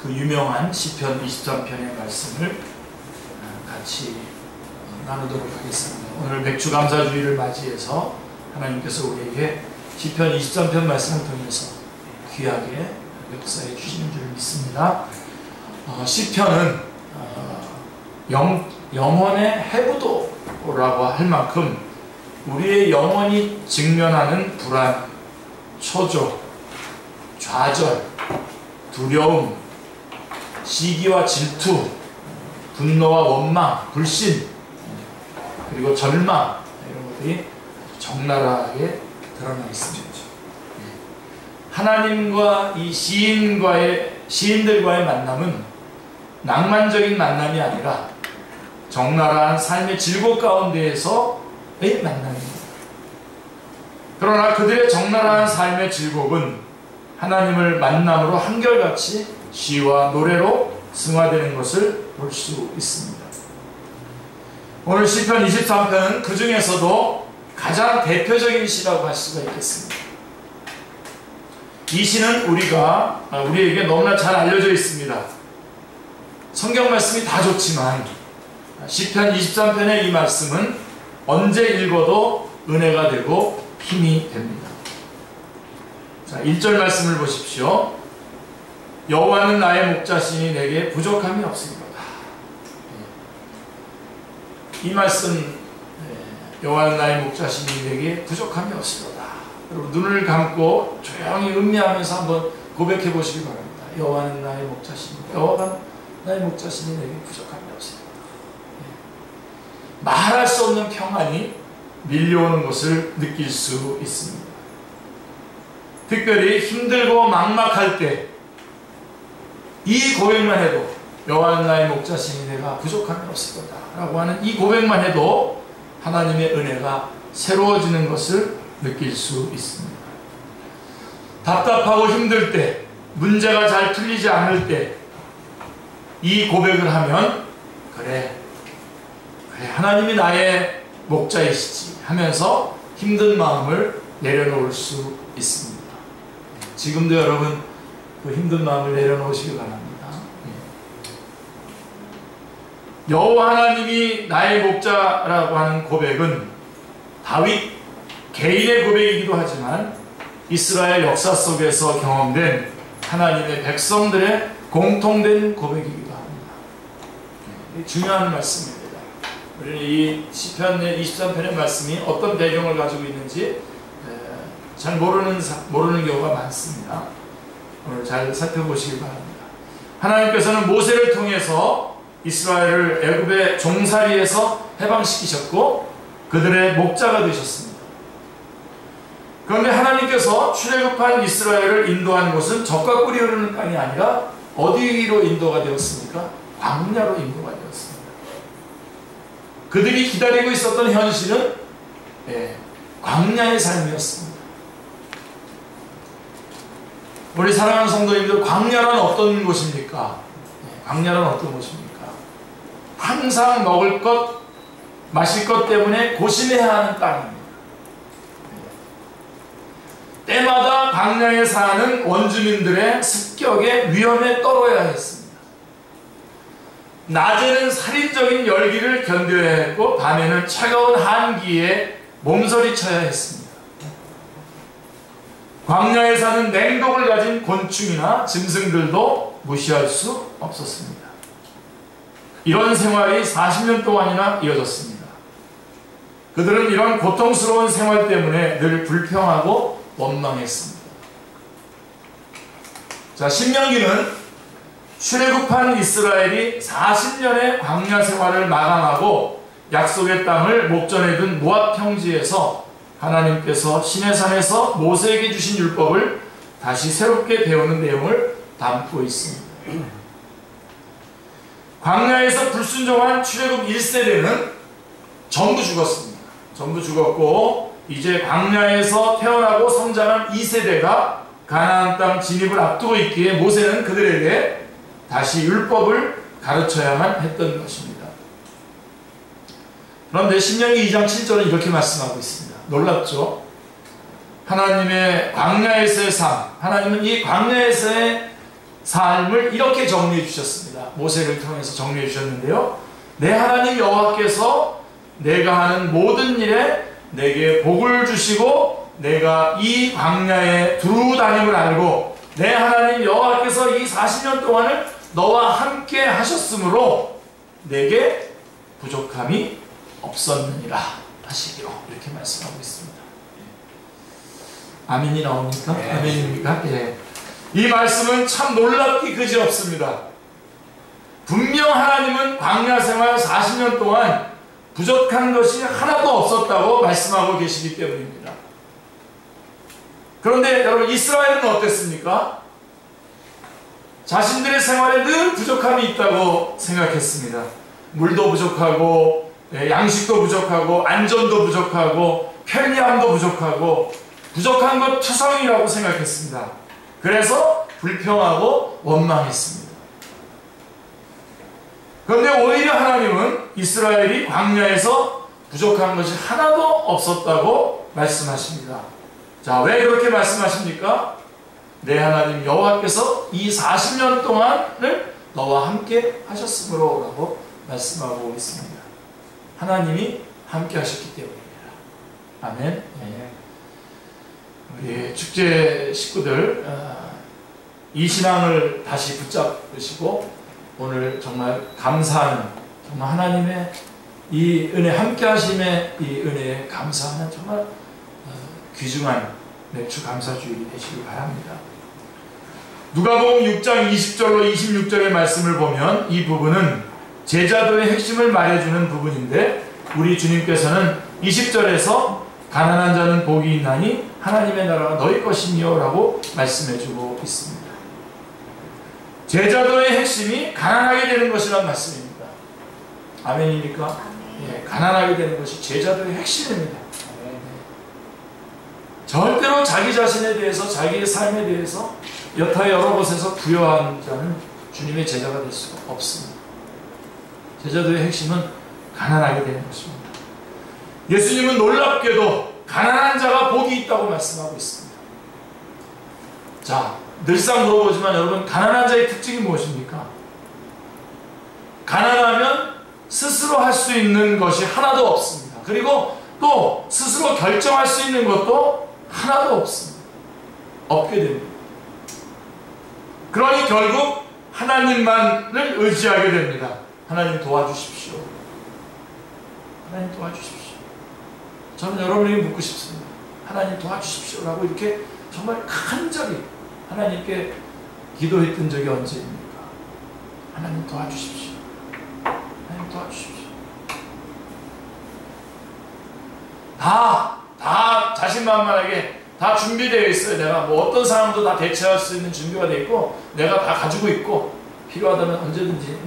그 유명한 시편 23편의 말씀을 같이 나누도록 하겠습니다. 오늘 맥주감사주의를 맞이해서 하나님께서 우리에게 시편 23편 말씀을 통해서 귀하게 역사해 주시는 줄 믿습니다. 시편은 영혼의 해부도라고 할 만큼 우리의 영혼이 직면하는 불안, 초조, 좌절, 두려움, 시기와 질투, 분노와 원망, 불신, 그리고 절망, 이런 것들이 적나라하게 드러나 있습니다. 하나님과 이 시인들과의 만남은 낭만적인 만남이 아니라 적나라한 삶의 질곡 가운데에서의 만남입니다. 그러나 그들의 적나라한 삶의 질곡은 하나님을 만남으로 한결같이 시와 노래로 승화되는 것을 볼 수 있습니다. 오늘 시편 23편은 그 중에서도 가장 대표적인 시라고 할 수가 있겠습니다. 이 시는 우리에게 너무나 잘 알려져 있습니다. 성경 말씀이 다 좋지만 시편 23편의 이 말씀은 언제 읽어도 은혜가 되고 힘이 됩니다. 자, 1절 말씀을 보십시오. 여호와는 나의 목자시니 내게 부족함이 없으리로다. 이 말씀, 여호와는 나의 목자시니 내게 부족함이 없으리로다. 여러분 눈을 감고 조용히 음미하면서 한번 고백해 보시기 바랍니다. 여호와는 나의 목자시니, 여호와가 나의 목자시니 내게 부족함이 없으리로다. 말할 수 없는 평안이 밀려오는 것을 느낄 수 있습니다. 특별히 힘들고 막막할 때 이 고백만 해도 여호와는 나의 목자시니 내가 부족함이 없을 거다 라고 하는 이 고백만 해도 하나님의 은혜가 새로워지는 것을 느낄 수 있습니다. 답답하고 힘들 때, 문제가 잘 풀리지 않을 때 이 고백을 하면 그래 하나님이 나의 목자이시지 하면서 힘든 마음을 내려놓을 수 있습니다. 지금도 여러분 그 힘든 마음을 내려놓으시기 바랍니다. 여호와 하나님이 나의 목자라고 하는 고백은 다윗 개인의 고백이기도 하지만 이스라엘 역사 속에서 경험된 하나님의 백성들의 공통된 고백이기도 합니다. 중요한 말씀입니다. 우리는 이 시편 23편의 말씀이 어떤 배경을 가지고 있는지 잘 모르는 경우가 많습니다. 오늘 잘 살펴보시기 바랍니다. 하나님께서는 모세를 통해서 이스라엘을 애굽의 종살이에서 해방시키셨고 그들의 목자가 되셨습니다. 그런데 하나님께서 출애굽한 이스라엘을 인도한 곳은 젖과 꿀이 흐르는 땅이 아니라 어디로 인도가 되었습니까? 광야로 인도가 되었습니다. 그들이 기다리고 있었던 현실은 광야의 삶이었습니다. 우리 사랑하는 성도님들, 광야란 어떤 곳입니까? 광야란 어떤 곳입니까? 항상 먹을 것, 마실 것 때문에 고심해야 하는 땅입니다. 때마다 광야에 사는 원주민들의 습격에 위험에 떨어야 했습니다. 낮에는 살인적인 열기를 견뎌야 했고 밤에는 차가운 한기에 몸서리쳐야 했습니다. 광야에 사는 냉독을 가진 곤충이나 짐승들도 무시할 수 없었습니다. 이런 생활이 40년 동안이나 이어졌습니다. 그들은 이런 고통스러운 생활 때문에 늘 불평하고 원망했습니다. 자, 신명기는 출애굽한 이스라엘이 40년의 광야 생활을 마감하고 약속의 땅을 목전에 둔 모압 평지에서 하나님께서 시내산에서 모세에게 주신 율법을 다시 새롭게 배우는 내용을 담고 있습니다. 광야에서 불순종한 출애굽 1세대는 전부 죽었습니다. 전부 죽었고 이제 광야에서 태어나고 성장한 2세대가 가나안 땅 진입을 앞두고 있기에 모세는 그들에게 다시 율법을 가르쳐야만 했던 것입니다. 그런데 신명기 2장 7절은 이렇게 말씀하고 있습니다. 놀랍죠? 하나님의 광야에서의 삶, 하나님은 이 광야에서의 삶을 이렇게 정리해 주셨습니다. 모세를 통해서 정리해 주셨는데요. 내 하나님 여호와께서 내가 하는 모든 일에 내게 복을 주시고 내가 이 광야에 두루 다님을 알고 내 하나님 여호와께서 이 40년 동안을 너와 함께 하셨으므로 내게 부족함이 없었느니라 하시기로 이렇게 말씀하고 있습니다. 아멘이 나옵니까? 네. 아멘입니까? 예. 이 말씀은 참 놀랍기 그지없습니다. 분명 하나님은 광야 생활 40년 동안 부족한 것이 하나도 없었다고 말씀하고 계시기 때문입니다. 그런데 여러분, 이스라엘은 어땠습니까? 자신들의 생활에 늘 부족함이 있다고 생각했습니다. 물도 부족하고 양식도 부족하고 안전도 부족하고 편리함도 부족하고 부족한 것 투성이라고 생각했습니다. 그래서 불평하고 원망했습니다. 그런데 오히려 하나님은 이스라엘이 광야에서 부족한 것이 하나도 없었다고 말씀하십니다. 자, 왜 그렇게 말씀하십니까? 내 하나님 여호와께서 이 40년 동안을 너와 함께 하셨으므로 라고 말씀하고 있습니다. 하나님이 함께 하셨기 때문입니다. 아멘. 우리 축제 식구들 이 신앙을 다시 붙잡으시고 오늘 정말 감사하는, 정말 하나님의 이 은혜, 함께 하심의 이 은혜에 감사하는 정말 귀중한 맥주 감사주일이 되시길 바랍니다. 누가복음 6장 20절로 26절의 말씀을 보면 이 부분은 제자도의 핵심을 말해주는 부분인데, 우리 주님께서는 20절에서 가난한 자는 복이 있나니 하나님의 나라가 너희 것이니요 라고 말씀해주고 있습니다. 제자도의 핵심이 가난하게 되는 것이란 말씀입니다. 아멘입니까? 아멘. 예, 가난하게 되는 것이 제자도의 핵심입니다. 아멘. 절대로 자기 자신에 대해서, 자기의 삶에 대해서 여타 여러 곳에서 부여한 자는 주님의 제자가 될 수가 없습니다. 제자도의 핵심은 가난하게 되는 것입니다. 예수님은 놀랍게도 가난한 자가 복이 있다고 말씀하고 있습니다. 자, 늘상 물어보지만 여러분, 가난한 자의 특징이 무엇입니까? 가난하면 스스로 할 수 있는 것이 하나도 없습니다. 그리고 또 스스로 결정할 수 있는 것도 하나도 없습니다. 없게 됩니다. 그러니 결국 하나님만을 의지하게 됩니다. 하나님 도와주십시오. 하나님 도와주십시오. 저는 여러분에게 묻고 싶습니다. 하나님 도와주십시오 라고 이렇게 정말 간절히 하나님께 기도했던 적이 언제입니까? 하나님 도와주십시오. 하나님 도와주십시오. 다 자신만만하게 다 준비되어 있어요. 내가 뭐 어떤 상황도 다 대처할 수 있는 준비가 되어 있고, 내가 다 가지고 있고, 필요하다면 언제든지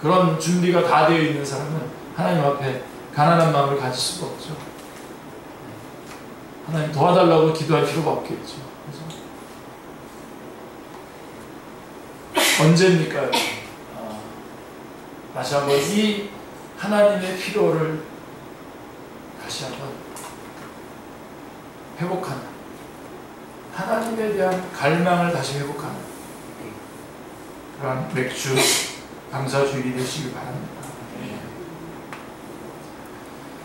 그런 준비가 다 되어 있는 사람은 하나님 앞에 가난한 마음을 가질 수가 없죠. 하나님 도와달라고 기도할 필요가 없겠죠. 그래서 언제입니까? 다시 한번 이 하나님의 필요를 다시 한번 회복하는, 하나님에 대한 갈망을 다시 회복하는 그런 맥주 감사주일이 되시길 바랍니다.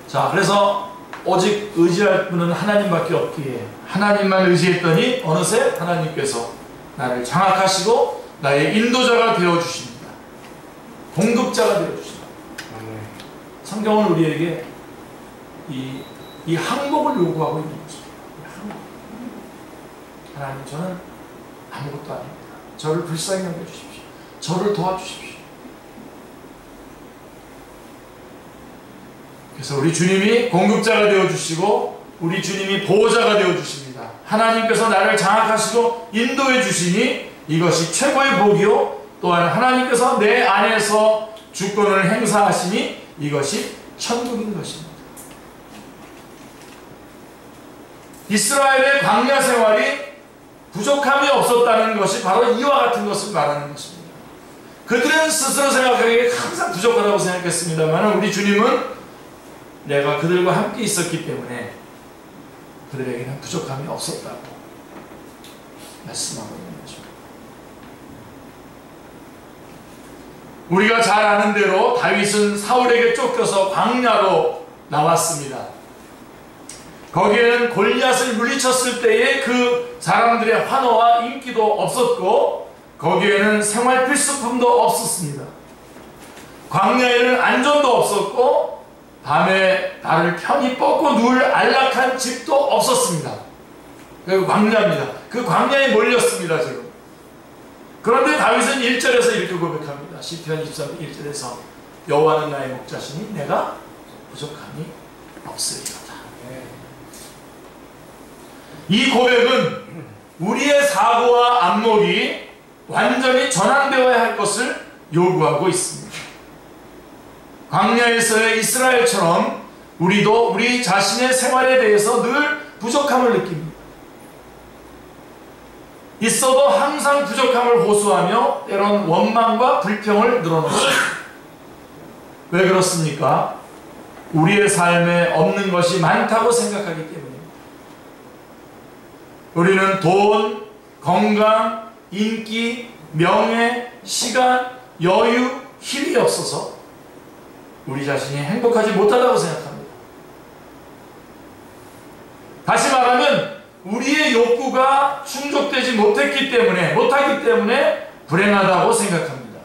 자, 그래서 오직 의지할 분은 하나님밖에 없기에 하나님만 의지했더니 어느새 하나님께서 나를 장악하시고 나의 인도자가 되어주십니다. 공급자가 되어주십니다. 성경은 우리에게 이 항복을 요구하고 있는 것입니다. 하나님, 저는 아무것도 아닙니다. 저를 불쌍히 여겨주십시오. 저를 도와주십시오. 그래서 우리 주님이 공급자가 되어주시고 우리 주님이 보호자가 되어주십니다. 하나님께서 나를 장악하시고 인도해 주시니 이것이 최고의 복이요, 또한 하나님께서 내 안에서 주권을 행사하시니 이것이 천국인 것입니다. 이스라엘의 광야 생활이 부족함이 없었다는 것이 바로 이와 같은 것을 말하는 것입니다. 그들은 스스로 생각하기에 항상 부족하다고 생각했습니다만, 우리 주님은 내가 그들과 함께 있었기 때문에 그들에게는 부족함이 없었다고. 말씀하고 있는 거죠. 우리가 잘 아는 대로 다윗은 사울에게 쫓겨서 광야로 나왔습니다. 거기에는 골리앗을 물리쳤을 때의 그 사람들의 환호와 인기도 없었고 거기에는 생활 필수품도 없었습니다. 광야에는 안전도 없었고 밤에 발을 편히 뻗고 누울 안락한 집도 없었습니다. 그 광야입니다. 그 광야에 몰렸습니다 지금. 그런데 다윗은 1절에서 이렇게 고백합니다. 시편 23편 1절에서 여호와는 나의 목자시니 내가 부족함이 없으리로다. 이 고백은 우리의 사고와 안목이 완전히 전환되어야 할 것을 요구하고 있습니다. 광야에서의 이스라엘처럼 우리도 우리 자신의 생활에 대해서 늘 부족함을 느낍니다. 있어도 항상 부족함을 호소하며 때론 원망과 불평을 늘어놓습니다. 왜 그렇습니까? 우리의 삶에 없는 것이 많다고 생각하기 때문입니다. 우리는 돈, 건강, 인기, 명예, 시간, 여유, 힘이 없어서 우리 자신이 행복하지 못하다고 생각합니다. 다시 말하면 우리의 욕구가 충족되지 못하기 때문에 불행하다고 생각합니다.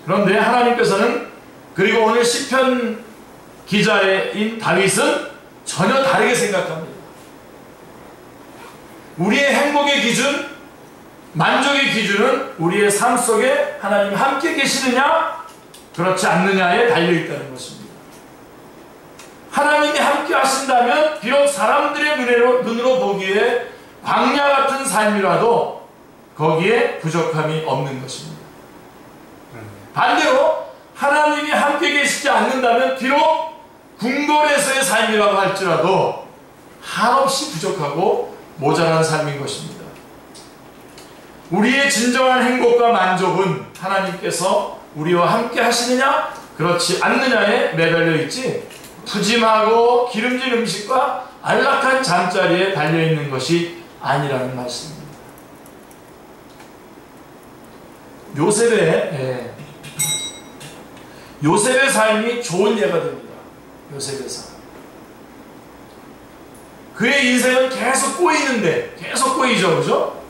그런데 하나님께서는, 그리고 오늘 시편 기자인 다윗은 전혀 다르게 생각합니다. 우리의 행복의 기준, 만족의 기준은 우리의 삶 속에 하나님이 함께 계시느냐 그렇지 않느냐에 달려있다는 것입니다. 하나님이 함께 하신다면 비록 사람들의 눈으로 보기에 광야 같은 삶이라도 거기에 부족함이 없는 것입니다. 반대로 하나님이 함께 계시지 않는다면 비록 궁궐에서의 삶이라고 할지라도 한없이 부족하고 모자란 삶인 것입니다. 우리의 진정한 행복과 만족은 하나님께서 우리와 함께 하시느냐 그렇지 않느냐에 매달려 있지 푸짐하고 기름진 음식과 안락한 잠자리에 달려있는 것이 아니라는 말씀입니다. 요셉의 삶이 좋은 예가 됩니다. 요셉의 삶. 그의 인생은 계속 꼬이는데, 계속 꼬이죠, 그죠?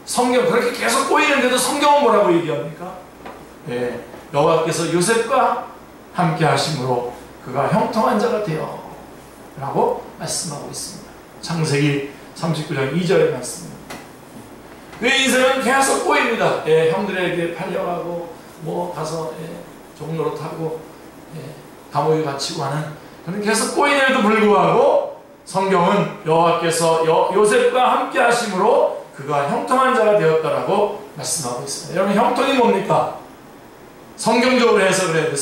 성경, 그렇게 계속 꼬이는데도 성경은 뭐라고 얘기합니까? 여호와께서 요셉과 함께 하심으로 그가 형통한 자가 되어 라고 말씀하고 있습니다. 창세기 39장 2절의 말씀입니다. 그의 인생은 계속 꼬입니다. 형들에게 팔려가고 뭐 가서 종로로 타고 감옥에 갇히고 하는, 그는 계속 꼬임에도 불구하고 성경은 여호와께서 요셉과 함께 하심으로 그가 형통한 자가 되었다라고 말씀하고 있습니다. 여러분, 형통이 뭡니까? 성경적으로 해석을 해야 돼.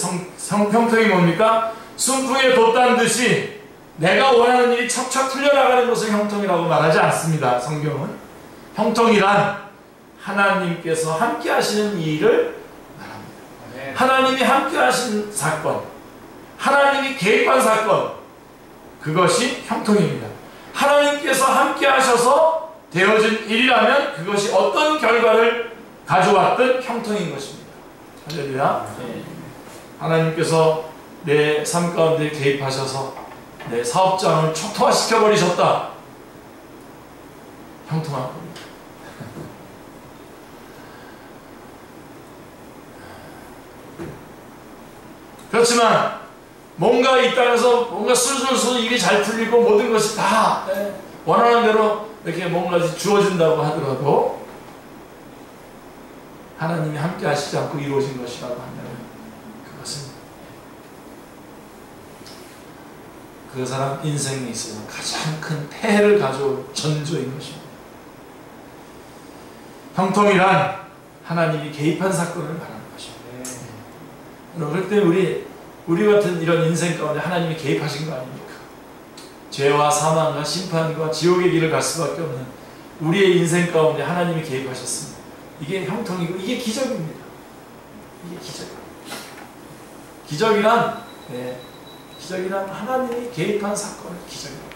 형통이 뭡니까? 순풍에 돛단 듯이 내가 원하는 일이 척척 풀려나가는 것을 형통이라고 말하지 않습니다. 성경은 형통이란 하나님께서 함께 하시는 일을 말합니다. 하나님이 함께 하신 사건, 하나님이 개입한 사건, 그것이 형통입니다. 하나님께서 함께 하셔서 되어진 일이라면 그것이 어떤 결과를 가져왔든 형통인 것입니다. 할렐루야. 하나님께서 내 삶 가운데 개입하셔서 내 사업장을 초토화시켜버리셨다. 형통한 겁니다. 그렇지만 뭔가 이 땅에서 뭔가 술술술 일이 잘 풀리고 모든 것이 다 원하는 대로 이렇게 뭔가 주어진다고 하더라도 하나님이 함께 하시지 않고 이루어진 것이라고 한다면 그것은 그 사람 인생에 있어서 가장 큰 폐해를 가져올 전조인 것입니다. 형통이란 하나님이 개입한 사건을 말하는 것입니다. 그럴 때 우리 같은 이런 인생 가운데 하나님이 개입하신 거 아닙니까? 죄와 사망과 심판과 지옥의 길을 갈 수밖에 없는 우리의 인생 가운데 하나님이 개입하셨습니다. 이게 형통이고 이게 기적입니다. 이게 기적이란 기적이란 하나님이 개입한 사건을 기적이라고.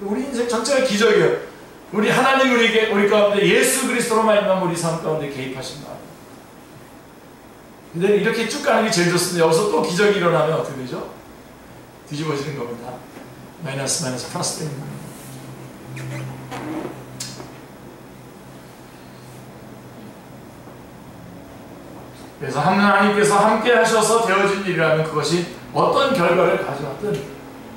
우리 인생 전체가 기적이에요. 우리 하나님 우리 가운데 예수 그리스도로 말미암아 우리 삶 가운데 개입하신 거. 근데 이렇게 쭉 가는 게 제일 좋습니다. 여기서 또 기적이 일어나면 어떻게 되죠? 뒤집어지는 겁니다. 마이너스 플러스 되는 겁니다. 그래서 하나님께서 함께 하셔서 되어진 일이라면 그것이 어떤 결과를 가져왔든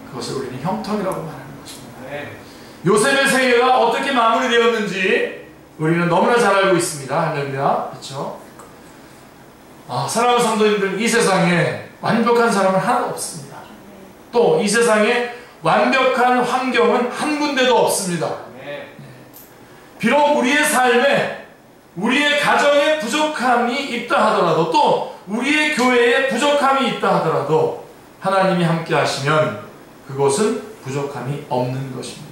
그것을 우리는 형통이라고 말하는 것입니다. 네. 요셉의 생애가 어떻게 마무리되었는지 우리는 너무나 잘 알고 있습니다. 할렐루야. 그렇죠? 사랑하는 성도님들, 이 세상에 완벽한 사람은 하나도 없습니다. 또 이 세상에 완벽한 환경은 한 군데도 없습니다. 네. 비록 우리의 삶에 우리의 가정에 부족함이 있다 하더라도 또 우리의 교회에 부족함이 있다 하더라도 하나님이 함께 하시면 그것은 부족함이 없는 것입니다.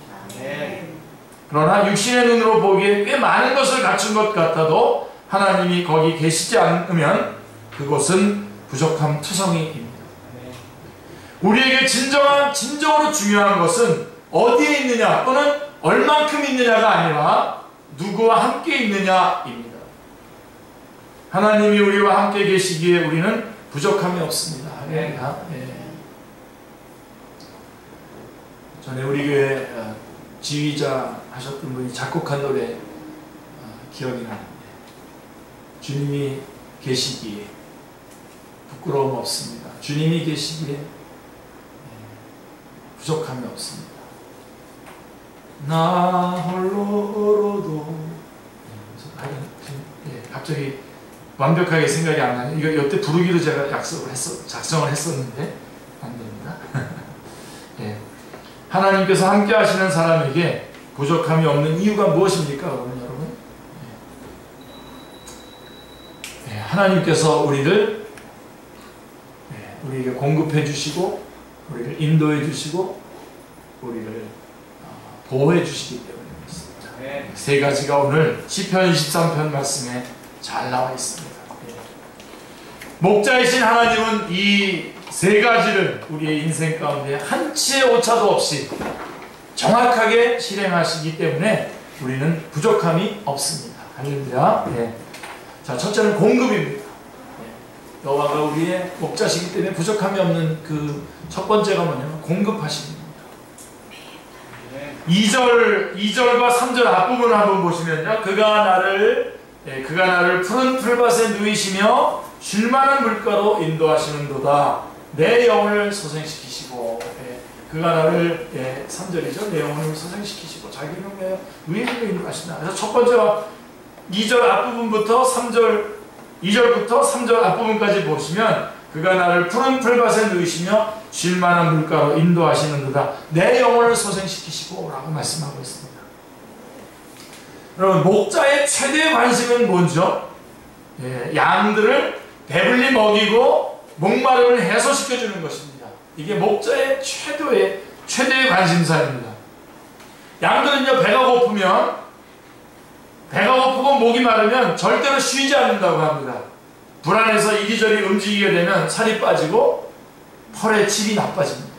그러나 육신의 눈으로 보기에 꽤 많은 것을 갖춘 것 같아도 하나님이 거기 계시지 않으면 그것은 부족함 투성이입니다. 우리에게 진정으로 중요한 것은 어디에 있느냐 또는 얼만큼 있느냐가 아니라 누구와 함께 있느냐입니다. 하나님이 우리와 함께 계시기에 우리는 부족함이 없습니다. 네. 전에 우리 교회 지휘자 하셨던 분이 작곡한 노래 기억이 나는데, 주님이 계시기에 부끄러움 없습니다. 주님이 계시기에 부족함이 없습니다. 나 홀로로도 갑자기 완벽하게 생각이 안 나요. 이거 여태 부르기도 제가 작성을 했었는데 안 됩니다. 예. 하나님께서 함께 하시는 사람에게 부족함이 없는 이유가 무엇입니까? 여러분? 예. 하나님께서 우리에게 공급해 주시고 우리를 인도해 주시고 우리를 보호해 주시기 때문에 그렇습니다. 네. 세 가지가 오늘 시편 23편 말씀에 잘 나와 있습니다. 목자이신 하나님은 이 세 가지를 우리의 인생 가운데 한치의 오차도 없이 정확하게 실행하시기 때문에 우리는 부족함이 없습니다. 할렐루야. 네. 자, 첫째는 공급입니다. 여호와가 우리의 목자시기 때문에 부족함이 없는 그 첫 번째가 뭐냐면 공급하십니다. 2절과 3절 앞부분을 한번 보시면요. 그가 나를 푸른 풀밭에 누이시며 쉴만한 물가로 인도하시는도다. 내 영혼을 소생시키시고, 그가 나를 3절이죠. 내 영혼을 소생시키시고 자기 이름에 위에서 인도하신다. 그래서 첫 번째가 2절 앞부분부터 2절부터 3절 앞부분까지 보시면 그가 나를 푸른 풀밭에 누이시며 쉴만한 물가로 인도하시는도다. 내 영혼을 소생시키시고 라고 말씀하고 있습니다. 여러분, 목자의 최대의 관심은 뭔죠? 양들을 배불리 먹이고 목마름을 해소시켜주는 것입니다. 이게 목자의 최대의 관심사입니다. 양들은요, 배가 고프고 목이 마르면 절대로 쉬지 않는다고 합니다. 불안해서 이리저리 움직이게 되면 살이 빠지고 털의 질이 나빠집니다.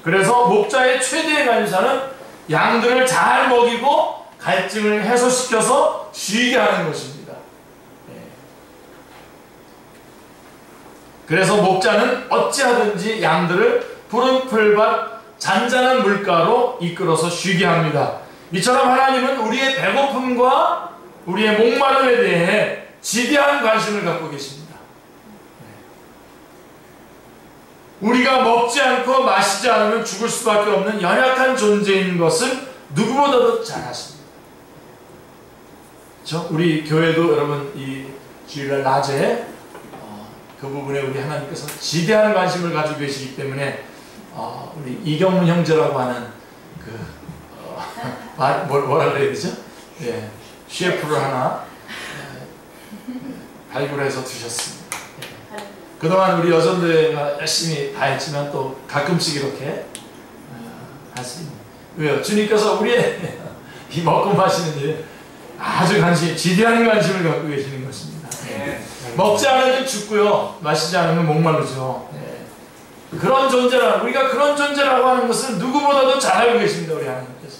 그래서 목자의 최대의 관심사는 양들을 잘 먹이고 갈증을 해소시켜서 쉬게 하는 것입니다. 그래서 목자는 어찌하든지 양들을 푸른 풀밭 잔잔한 물가로 이끌어서 쉬게 합니다. 이처럼 하나님은 우리의 배고픔과 우리의 목마름에 대해 지대한 관심을 갖고 계십니다. 우리가 먹지 않고 마시지 않으면 죽을 수밖에 없는 연약한 존재인 것을 누구보다도 잘 아십니다. 그렇죠? 우리 교회도 여러분 이 주일날 낮에 그 부분에 우리 하나님께서 지대한 관심을 가지고 계시기 때문에 우리 이경문 형제라고 하는 뭐라 그래야 되죠? 예, 셰프를 하나 발굴해서 두셨습니다. 그동안 우리 여전대가 열심히 다 했지만 또 가끔씩 이렇게 할 수 있는. 왜요? 주님께서 우리의 이 먹고 마시는 일에 아주 지대한 관심을 갖고 계시는 것입니다. 먹지 않으면 죽고요, 마시지 않으면 목마르죠. 우리가 그런 존재라고 하는 것을 누구보다도 잘 알고 계십니다. 우리 하나님께서.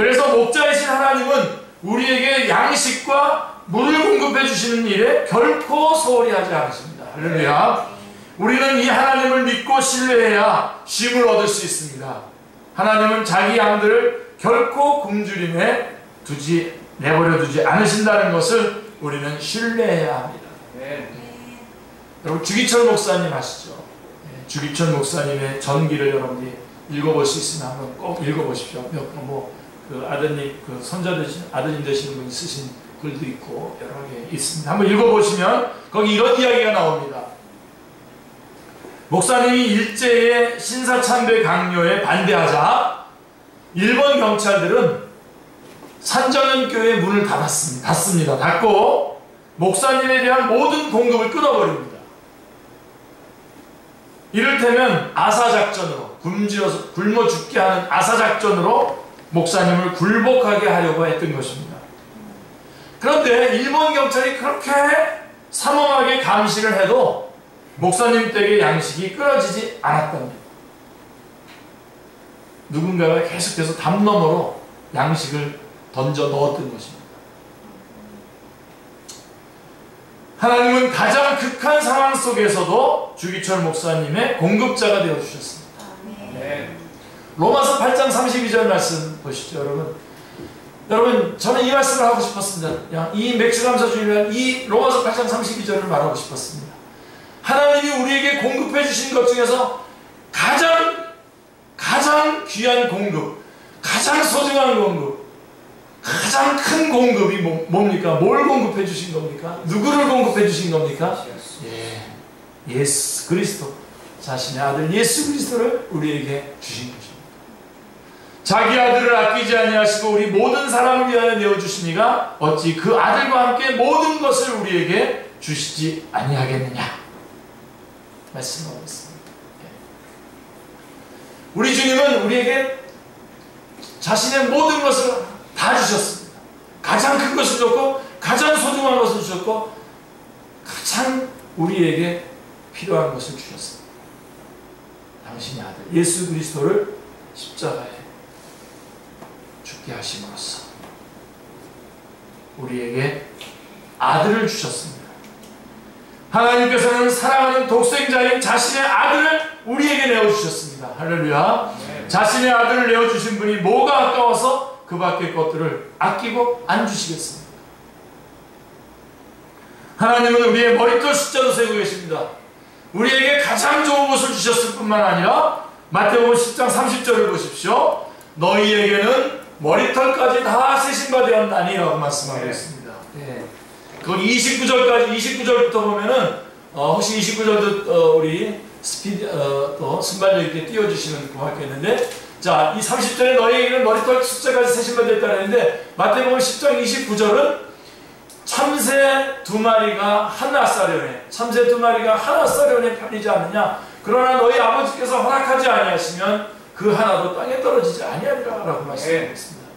그래서 목자이신 하나님은 우리에게 양식과 물을 공급해 주시는 일에 결코 소홀히 하지 않으십니다. 할렐루야. 우리는 이 하나님을 믿고 신뢰해야 쉼을 얻을 수 있습니다. 하나님은 자기 양들을 결코 굶주림에 내버려 두지 않으신다는 것을 우리는 신뢰해야 합니다. 여러분, 주기철 목사님 아시죠? 주기철 목사님의 전기를 여러분이 읽어볼 수 있으면 한번 꼭 읽어보십시오. 그 아드님, 그 아드님 되시는 분이 쓰신 글도 있고 여러 개 있습니다. 한번 읽어보시면 거기 이런 이야기가 나옵니다. 목사님이 일제의 신사참배 강요에 반대하자 일본 경찰들은 산정연교회 문을 닫습니다. 닫고 목사님에 대한 모든 공급을 끊어버립니다. 이를테면 아사작전으로, 굶어 죽게 하는 아사작전으로 목사님을 굴복하게 하려고 했던 것입니다. 그런데 일본 경찰이 그렇게 삼엄하게 감시를 해도 목사님 댁의 양식이 끊어지지 않았답니다. 누군가가 계속해서 담 너머로 양식을 던져 넣었던 것입니다. 하나님은 가장 극한 상황 속에서도 주기철 목사님의 공급자가 되어주셨습니다. 로마서 8장 32절 말씀 보시죠, 여러분. 여러분, 저는 이 말씀을 하고 싶었습니다. 이 맥주감사 주일날 이 로마서 8장 32절을 말하고 싶었습니다. 하나님이 우리에게 공급해 주신 것 중에서 가장 귀한 공급, 가장 소중한 공급, 가장 큰 공급이 뭡니까? 뭘 공급해 주신 겁니까? 누구를 공급해 주신 겁니까? 예수 그리스도, 자신의 아들 예수 그리스도를 우리에게 주신 것입니다. 자기 아들을 아끼지 아니하시고 우리 모든 사람을 위하여 내어주시니가 어찌 그 아들과 함께 모든 것을 우리에게 주시지 아니하겠느냐 말씀하고 있습니다. 우리 주님은 우리에게 자신의 모든 것을 다 주셨습니다. 가장 큰 것을 주셨고 가장 소중한 것을 주셨고 가장 우리에게 필요한 것을 주셨습니다. 당신의 아들 예수 그리스도를 십자가에 죽게 하심으로써 우리에게 아들을 주셨습니다. 하나님께서는 사랑하는 독생자인 자신의 아들을 우리에게 내어주셨습니다. 할렐루야. 자신의 아들을 내어주신 분이 뭐가 아까워서 그 밖의 것들을 아끼고 안 주시겠습니까? 하나님은 우리의 머리털 숫자도 세고 계십니다. 우리에게 가장 좋은 것을 주셨을 뿐만 아니라 마태복음 10장 30절을 보십시오. 너희에게는 머리털까지 다 세신 바 되었나니 라고 말씀하고 있습니다. 그건 29절부터 보면은 혹시 29절도 우리 또 순발력 있게 띄워주시면 고맙겠는데, 자, 이 30절에 너희에게는 머리털 숫자까지 세신 바 되었다 했는데 마태복음 10장 29절은 참새 두 마리가 하나 쌀려내, 참새 두 마리가 하나 쌀려내 편이지 않느냐. 그러나 너희 아버지께서 허락하지 아니하시면 그 하나도 땅에 떨어지지 아니하리라 라고 말씀하고 있습니다.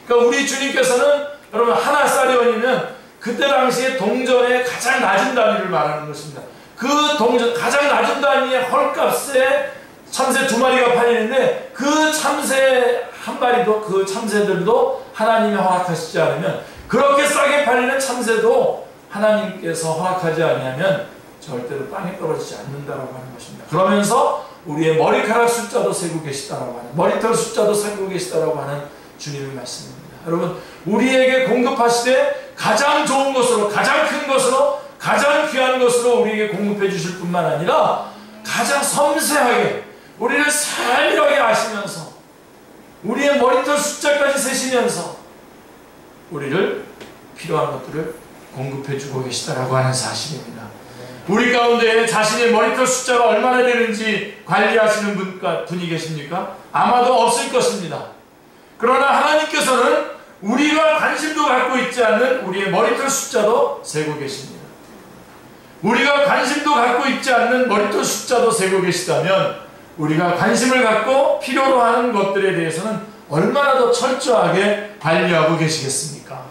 그러니까 우리 주님께서는 여러분 하나 쌀려내는 그때 당시에 동전의 가장 낮은 단위를 말하는 것입니다. 그 동전 가장 낮은 단위의 헐값에 참새 두 마리가 팔리는데 그 참새 한 마리도, 그 참새들도 하나님이 허락하시지 않으면, 그렇게 싸게 팔리는 참새도 하나님께서 허락하지 아니하면 절대로 땅에 떨어지지 않는다라고 하는 것입니다. 그러면서 우리의 머리카락 숫자도 세고 계시다라고 하는, 머리털 숫자도 세고 계시다라고 하는 주님의 말씀입니다. 여러분, 우리에게 공급하시되 가장 좋은 것으로, 가장 큰 것으로, 가장 귀한 것으로 우리에게 공급해 주실 뿐만 아니라 가장 섬세하게 우리를 세밀하게 아시면서 우리의 머리털 숫자까지 세시면서 우리를 필요한 것들을 공급해 주고 계시다라고 하는 사실입니다. 우리 가운데 자신의 머리털 숫자가 얼마나 되는지 관리하시는 분이 계십니까? 아마도 없을 것입니다. 그러나 하나님께서는 우리가 관심도 갖고 있지 않는 우리의 머리털 숫자도 세고 계십니다. 우리가 관심도 갖고 있지 않는 머리털 숫자도 세고 계시다면 우리가 관심을 갖고 필요로 하는 것들에 대해서는 얼마나 더 철저하게 관리하고 계시겠습니까?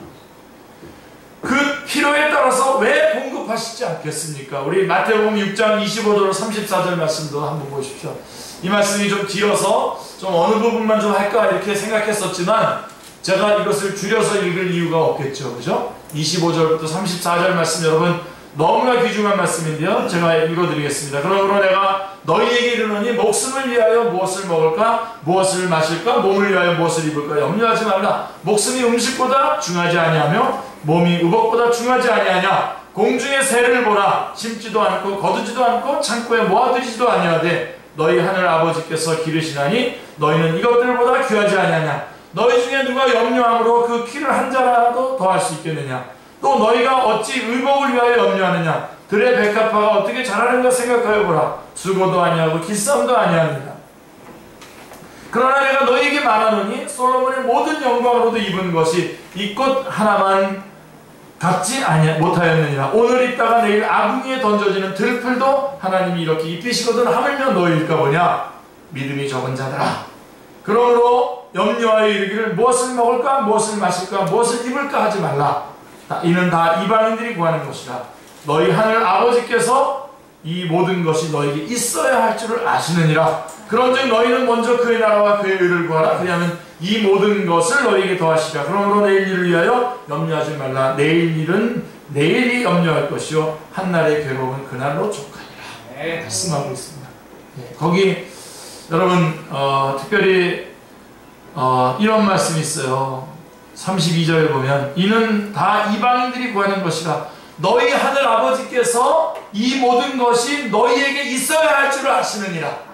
그 필요에 따라서 왜 공급하시지 않겠습니까? 우리 마태복음 6장 25절 34절 말씀도 한번 보십시오. 이 말씀이 좀 길어서 좀 어느 부분만 좀 할까 이렇게 생각했었지만, 제가 이것을 줄여서 읽을 이유가 없겠죠. 그죠? 25절부터 34절 말씀 여러분 너무나 귀중한 말씀인데요. 제가 읽어드리겠습니다. 그러므로 내가 너희에게 이르노니 목숨을 위하여 무엇을 먹을까? 무엇을 마실까? 몸을 위하여 무엇을 입을까? 염려하지 말라. 목숨이 음식보다 중하지 아니하며 몸이 의복보다 중하지 아니하냐? 공중의 새를 보라. 심지도 않고 거두지도 않고 창고에 모아들이지도 아니하되 너희 하늘 아버지께서 기르시나니 너희는 이것들보다 귀하지 아니하냐? 너희 중에 누가 염려함으로 그 키를 한 자라도 더할 수 있겠느냐? 또 너희가 어찌 의복을 위하여 염려하느냐? 들의 백합화가 어떻게 자라는가 생각하여 보라. 수고도 아니하고 기싸움도 아니하느니라. 그러나 내가 너희에게 말하노니 솔로몬의 모든 영광으로도 입은 것이 이 꽃 하나만 갖지 못하였느니라. 오늘 입다가 내일 아궁이에 던져지는 들풀도 하나님이 이렇게 입히시거든 하물며 너희일까 보냐? 믿음이 적은 자들아. 그러므로 염려하여 이르기를 무엇을 먹을까? 무엇을 마실까? 무엇을 입을까? 하지 말라. 이는 다 이방인들이 구하는 것이라. 너희 하늘 아버지께서 이 모든 것이 너에게 있어야 할 줄을 아시느니라. 그런즉 너희는 먼저 그의 나라와 그의 의를 구하라. 그리하면 이 모든 것을 너희에게 더하시리라. 그러므로 내일 일을 위하여 염려하지 말라. 내일 일은 내일이 염려할 것이요 한날의 괴로움은 그날로 족하니라. 말씀하고 있습니다. 거기 여러분 특별히 이런 말씀이 있어요. 32절에 보면 이는 다 이방인들이 구하는 것이라. 너희 하늘 아버지께서 이 모든 것이 너희에게 있어야 할 줄을 아시느니라.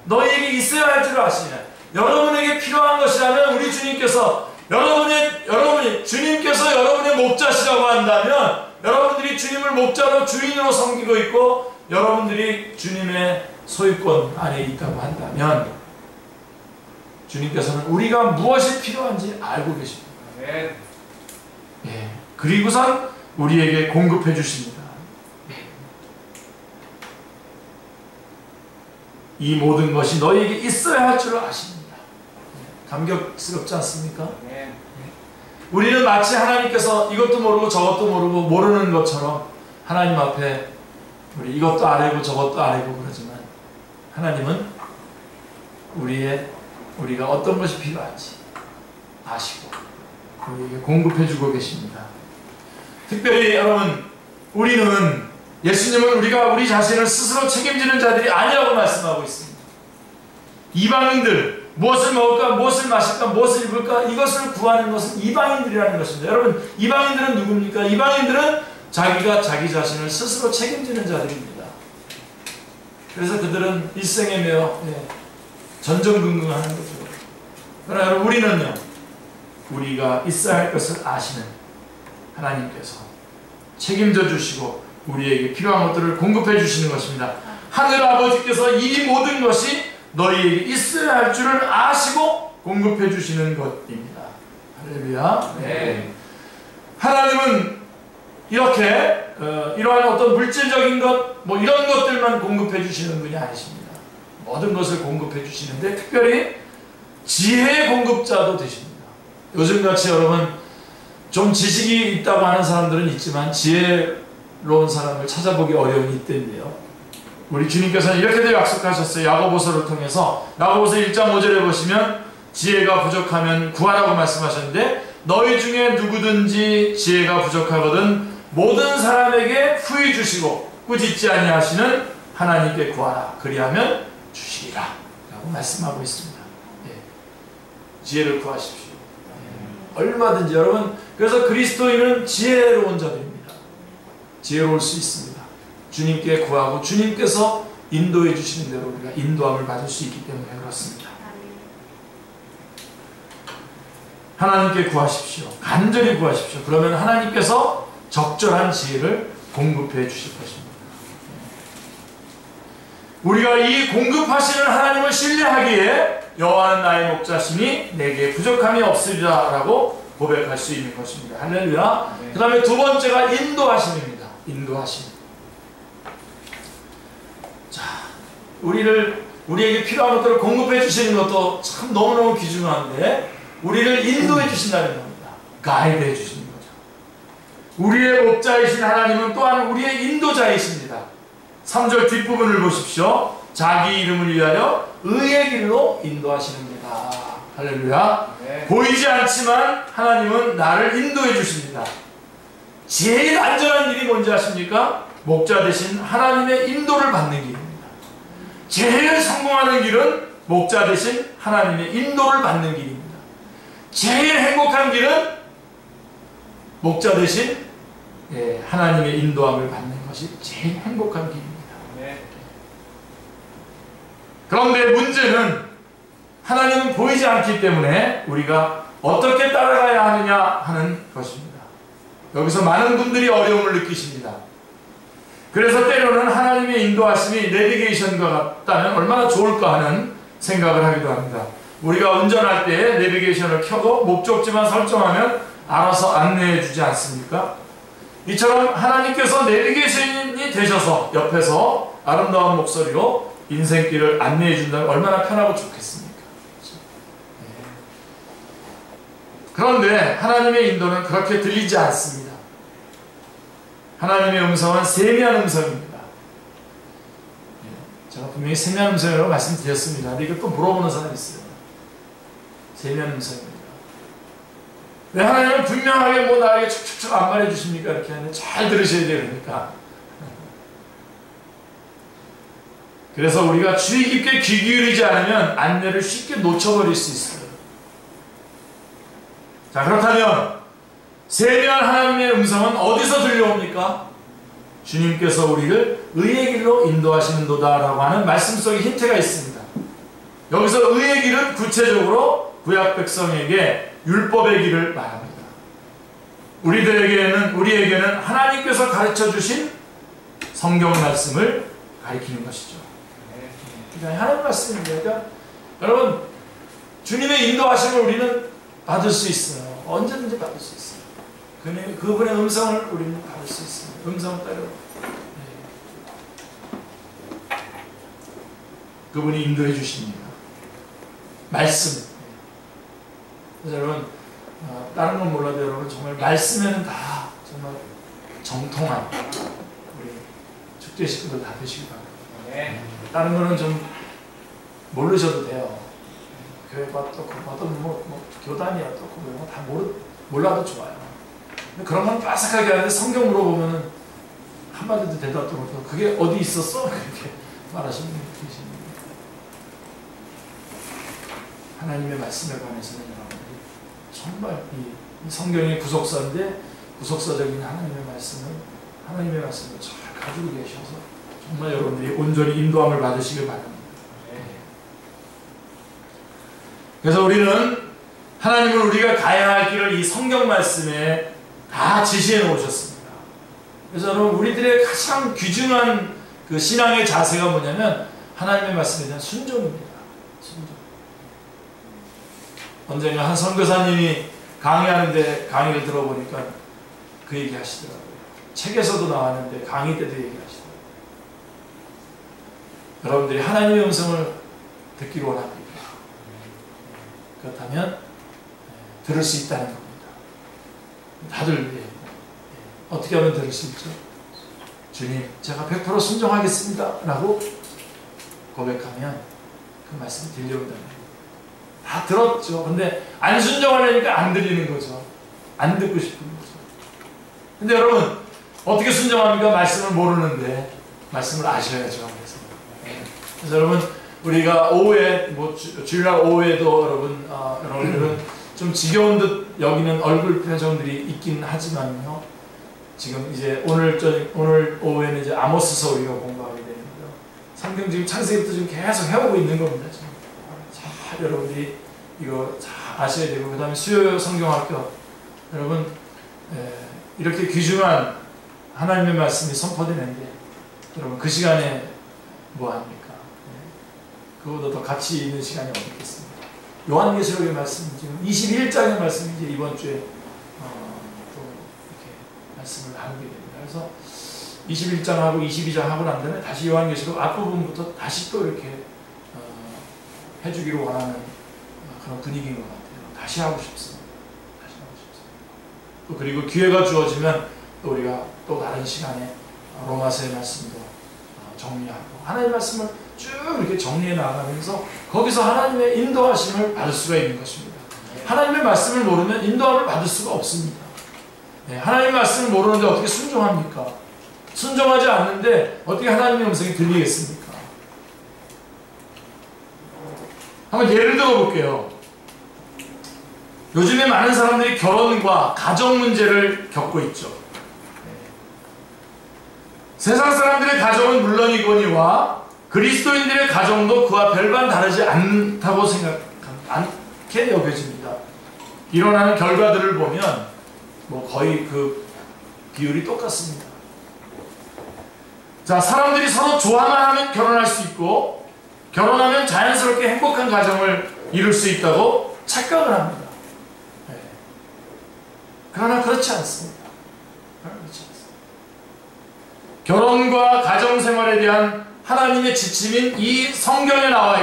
너희에게 있어야 할 줄을 아시느니라. 여러분에게 필요한 것이라면 우리 주님께서 여러분이 주님께서 여러분의 목자시라고 한다면 여러분들이 주님을 목자로 주인으로 섬기고 있고 여러분들이 주님의 소유권 안에 있다고 한다면 주님께서는 우리가 무엇이 필요한지 알고 계십니다. 예. 그리고선 우리에게 공급해 주십니다. 이 모든 것이 너희에게 있어야 할 줄을 아십니다. 감격스럽지 않습니까? 우리는 마치 하나님께서 이것도 모르고 저것도 모르고 모르는 것처럼 하나님 앞에 우리 이것도 아래고 저것도 아래고 그러지만 하나님은 우리가 어떤 것이 필요한지 아시고 우리에게 공급해주고 계십니다. 특별히 여러분 우리는 예수님은 우리가 우리 자신을 스스로 책임지는 자들이 아니라고 말씀하고 있습니다. 이방인들 무엇을 먹을까 무엇을 마실까 무엇을 입을까 이것을 구하는 것은 이방인들이라는 것입니다. 여러분 이방인들은 누굽니까? 이방인들은 자기가 자기 자신을 스스로 책임지는 자들입니다. 그래서 그들은 일생에 매여 전전긍긍하는 거죠. 그러나 여러분 우리는요 우리가 있어야 할 것을 아시는 하나님께서 책임져 주시고 우리에게 필요한 것들을 공급해 주시는 것입니다. 하늘 아버지께서 이 모든 것이 너희에게 있어야 할 줄을 아시고 공급해 주시는 것입니다. 할렐루야. 네. 하나님은 이렇게 이러한 어떤 물질적인 것 뭐 이런 것들만 공급해 주시는 분이 아니십니다. 모든 것을 공급해 주시는데 특별히 지혜의 공급자도 되십니다. 요즘같이 여러분 좀 지식이 있다고 하는 사람들은 있지만 지혜로운 사람을 찾아보기 어려운 이때인데요. 우리 주님께서는 이렇게도 약속하셨어요. 야고보서를 통해서 야고보서 1장 5절에 보시면 지혜가 부족하면 구하라고 말씀하셨는데 너희 중에 누구든지 지혜가 부족하거든 모든 사람에게 후히 주시고 꾸짖지 아니하시는 하나님께 구하라. 그리하면 주시리라 라고 말씀하고 있습니다. 지혜를 구하십시오. 얼마든지 여러분 그래서 그리스도인은 지혜로운 자들입니다. 지혜로울 수 있습니다. 주님께 구하고 주님께서 인도해 주시는 대로 우리가 인도함을 받을 수 있기 때문에 그렇습니다. 하나님께 구하십시오. 간절히 구하십시오. 그러면 하나님께서 적절한 지혜를 공급해 주실 것입니다. 우리가 이 공급하시는 하나님을 신뢰하기에 여호와는 나의 목자시니 내게 부족함이 없으리라 라고 고백할 수 있는 것입니다. 할렐루야. 그 다음에 두 번째가 인도하심입니다. 인도하심. 자, 우리에게 필요한 것들을 공급해 주시는 것도 참 너무너무 귀중한데 우리를 인도해 주신다는 겁니다. 가이드해 주시는 거죠. 우리의 목자이신 하나님은 또한 우리의 인도자이십니다. 3절 뒷부분을 보십시오. 자기 이름을 위하여 의의 길로 인도하시는니다. 할렐루야. 보이지 않지만 하나님은 나를 인도해 주십니다. 제일 안전한 일이 뭔지 아십니까? 목자 대신 하나님의 인도를 받는 길입니다. 제일 성공하는 길은 목자 대신 하나님의 인도를 받는 길입니다. 제일 행복한 길은 목자 대신 하나님의 인도함을 받는 것이 제일 행복한 길입니다. 그런데 문제는 하나님은 보이지 않기 때문에 우리가 어떻게 따라가야 하느냐 하는 것입니다. 여기서 많은 분들이 어려움을 느끼십니다. 그래서 때로는 하나님의 인도하심이 내비게이션과 같다면 얼마나 좋을까 하는 생각을 하기도 합니다. 우리가 운전할 때 내비게이션을 켜고 목적지만 설정하면 알아서 안내해 주지 않습니까? 이처럼 하나님께서 내비게이션이 되셔서 옆에서 아름다운 목소리로 인생길을 안내해 준다면 얼마나 편하고 좋겠습니까? 그런데 하나님의 인도는 그렇게 들리지 않습니다. 하나님의 음성은 세미한 음성입니다. 제가 분명히 세미한 음성이라고 말씀드렸습니다. 근데 이걸 또 물어보는 사람이 있어요. 세미한 음성입니다. 왜 하나님은 분명하게 뭐 나에게 촉촉촉 안 말해주십니까? 이렇게 하는데 잘 들으셔야 돼요. 그러니까. 그래서 우리가 주의 깊게 귀 기울이지 않으면 안내를 쉽게 놓쳐버릴 수 있어요. 자, 그렇다면 세미한 하나님의 음성은 어디서 들려옵니까? 주님께서 우리를 의의 길로 인도하시는도다 라고 하는 말씀 속에 힌트가 있습니다. 여기서 의의 길은 구체적으로 구약 백성에게 율법의 길을 말합니다. 우리에게는 하나님께서 가르쳐 주신 성경 말씀을 가리키는 것이죠. 그러니까 하나님 말씀입니다. 그러니까 여러분, 주님의 인도하심을 우리는 받을 수 있어요. 언제든지 받을 수 있어요. 그분의 음성을 우리는 받을 수 있습니다. 음성을 따라 그분이 인도해 주십니다. 말씀. 그래서 여러분, 다른 건 몰라도 여러분 정말 말씀에는 다 정말 정통한 우리 축제 식구들 다 되시기 바랍니다. 다른 거는 좀 모르셔도 돼요. 교회 봐도 뭐 교단이야 또 그거 다 몰라도 좋아요. 근데 그런 건 빠삭하게 하는데 성경 물어보면은 한마디도 대답도 못하고 그게 어디 있었어? 그렇게 말하시는 분이 계십니다. 하나님의 말씀에 관해서는 여러분들이 정말 이 성경의 구속사인데 구속사적인 하나님의 말씀을 잘 가지고 계셔서 정말 여러분들이 온전히 인도함을 받으시길 바랍니다. 그래서 우리는 하나님은 우리가 가야 할 길을 이 성경 말씀에 다 지시해 놓으셨습니다. 그래서 여러분 우리들의 가장 귀중한 그 신앙의 자세가 뭐냐면 하나님의 말씀에 대한 순종입니다. 순종. 언젠가 한 선교사님이 강의하는데 강의를 들어보니까 그 얘기 하시더라고요. 책에서도 나왔는데 강의 때도 얘기하시더라고요. 여러분들이 하나님의 음성을 듣기를 원합니다. 그렇다면 들을 수 있다는 겁니다. 다들 어떻게 하면 들을 수 있죠? 주님, 제가 100% 순종하겠습니다 라고 고백하면 그 말씀이 들려온다는 거예요. 다 들었죠. 근데 안 순종하려니까 안 들리는 거죠. 안 듣고 싶은 거죠. 근데 여러분 어떻게 순종합니까? 말씀을 모르는데 말씀을 아셔야죠. 그래서 여러분 우리가 오후에 주일날 오후에도 여러분들은 좀 지겨운 듯 여기는 얼굴 표정들이 있긴 하지만요. 지금 이제 오늘 오후에는 이제 아모스서 우리가 공부하게 되는데요. 성경 지금 창세기부터 지금 계속 해오고 있는 겁니다. 지금. 잘 여러분들이 이거 잘 아셔야 되고 그 다음에 수요 성경학교 여러분 이렇게 귀중한 하나님의 말씀이 선포되는데 여러분 그 시간에 뭐 합니까? 그보다 더 가치 있는 시간이 어디 있겠습니까? 요한계시록의 말씀 지금 21장의 말씀이 이제 이번 주에 또 이렇게 말씀을 나누게 됩니다. 그래서 21장하고 22장 하고 난 다음에 다시 요한계시록 앞부분부터 다시 또 이렇게 해주기로 원하는 그런 분위기인 것 같아요. 다시 하고 싶습니다. 또 그리고 기회가 주어지면 또 우리가 또 다른 시간에 로마서의 말씀도 정리하고 하나님의 말씀을 쭉 이렇게 정리해 나가면서 거기서 하나님의 인도하심을 받을 수가 있는 것입니다. 하나님의 말씀을 모르면 인도함을 받을 수가 없습니다. 하나님의 말씀을 모르는데 어떻게 순종합니까? 순종하지 않는데 어떻게 하나님의 음성이 들리겠습니까? 한번 예를 들어 볼게요. 요즘에 많은 사람들이 결혼과 가정 문제를 겪고 있죠. 세상 사람들의 가정은 물론이거니와 그리스도인들의 가정도 그와 별반 다르지 않다고 않게 여겨집니다. 일어나는 결과들을 보면 뭐 거의 그 비율이 똑같습니다. 자, 사람들이 서로 좋아만 하면 결혼할 수 있고 결혼하면 자연스럽게 행복한 가정을 이룰 수 있다고 착각을 합니다. 그러나 그렇지 않습니다. 결혼과 가정생활에 대한 하나님의 지침이 성경에 나와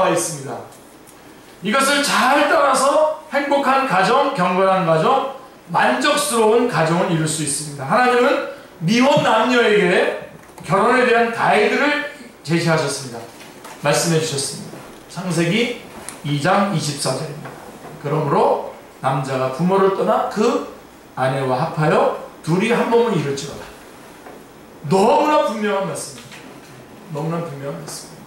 있습니다. 이것을 잘 따라서 행복한 가정, 경건한 가정, 만족스러운 가정을 이룰 수 있습니다. 하나님은 미혼 남녀에게 결혼에 대한 가이드를 제시하셨습니다. 말씀해 주셨습니다. 창세기 2장 24절입니다. 그러므로 남자가 부모를 떠나 그 아내와 합하여 둘이 한 몸을 이룰지어다. 너무나 분명한 말씀입니다. 너무나 분명한 말씀입니다.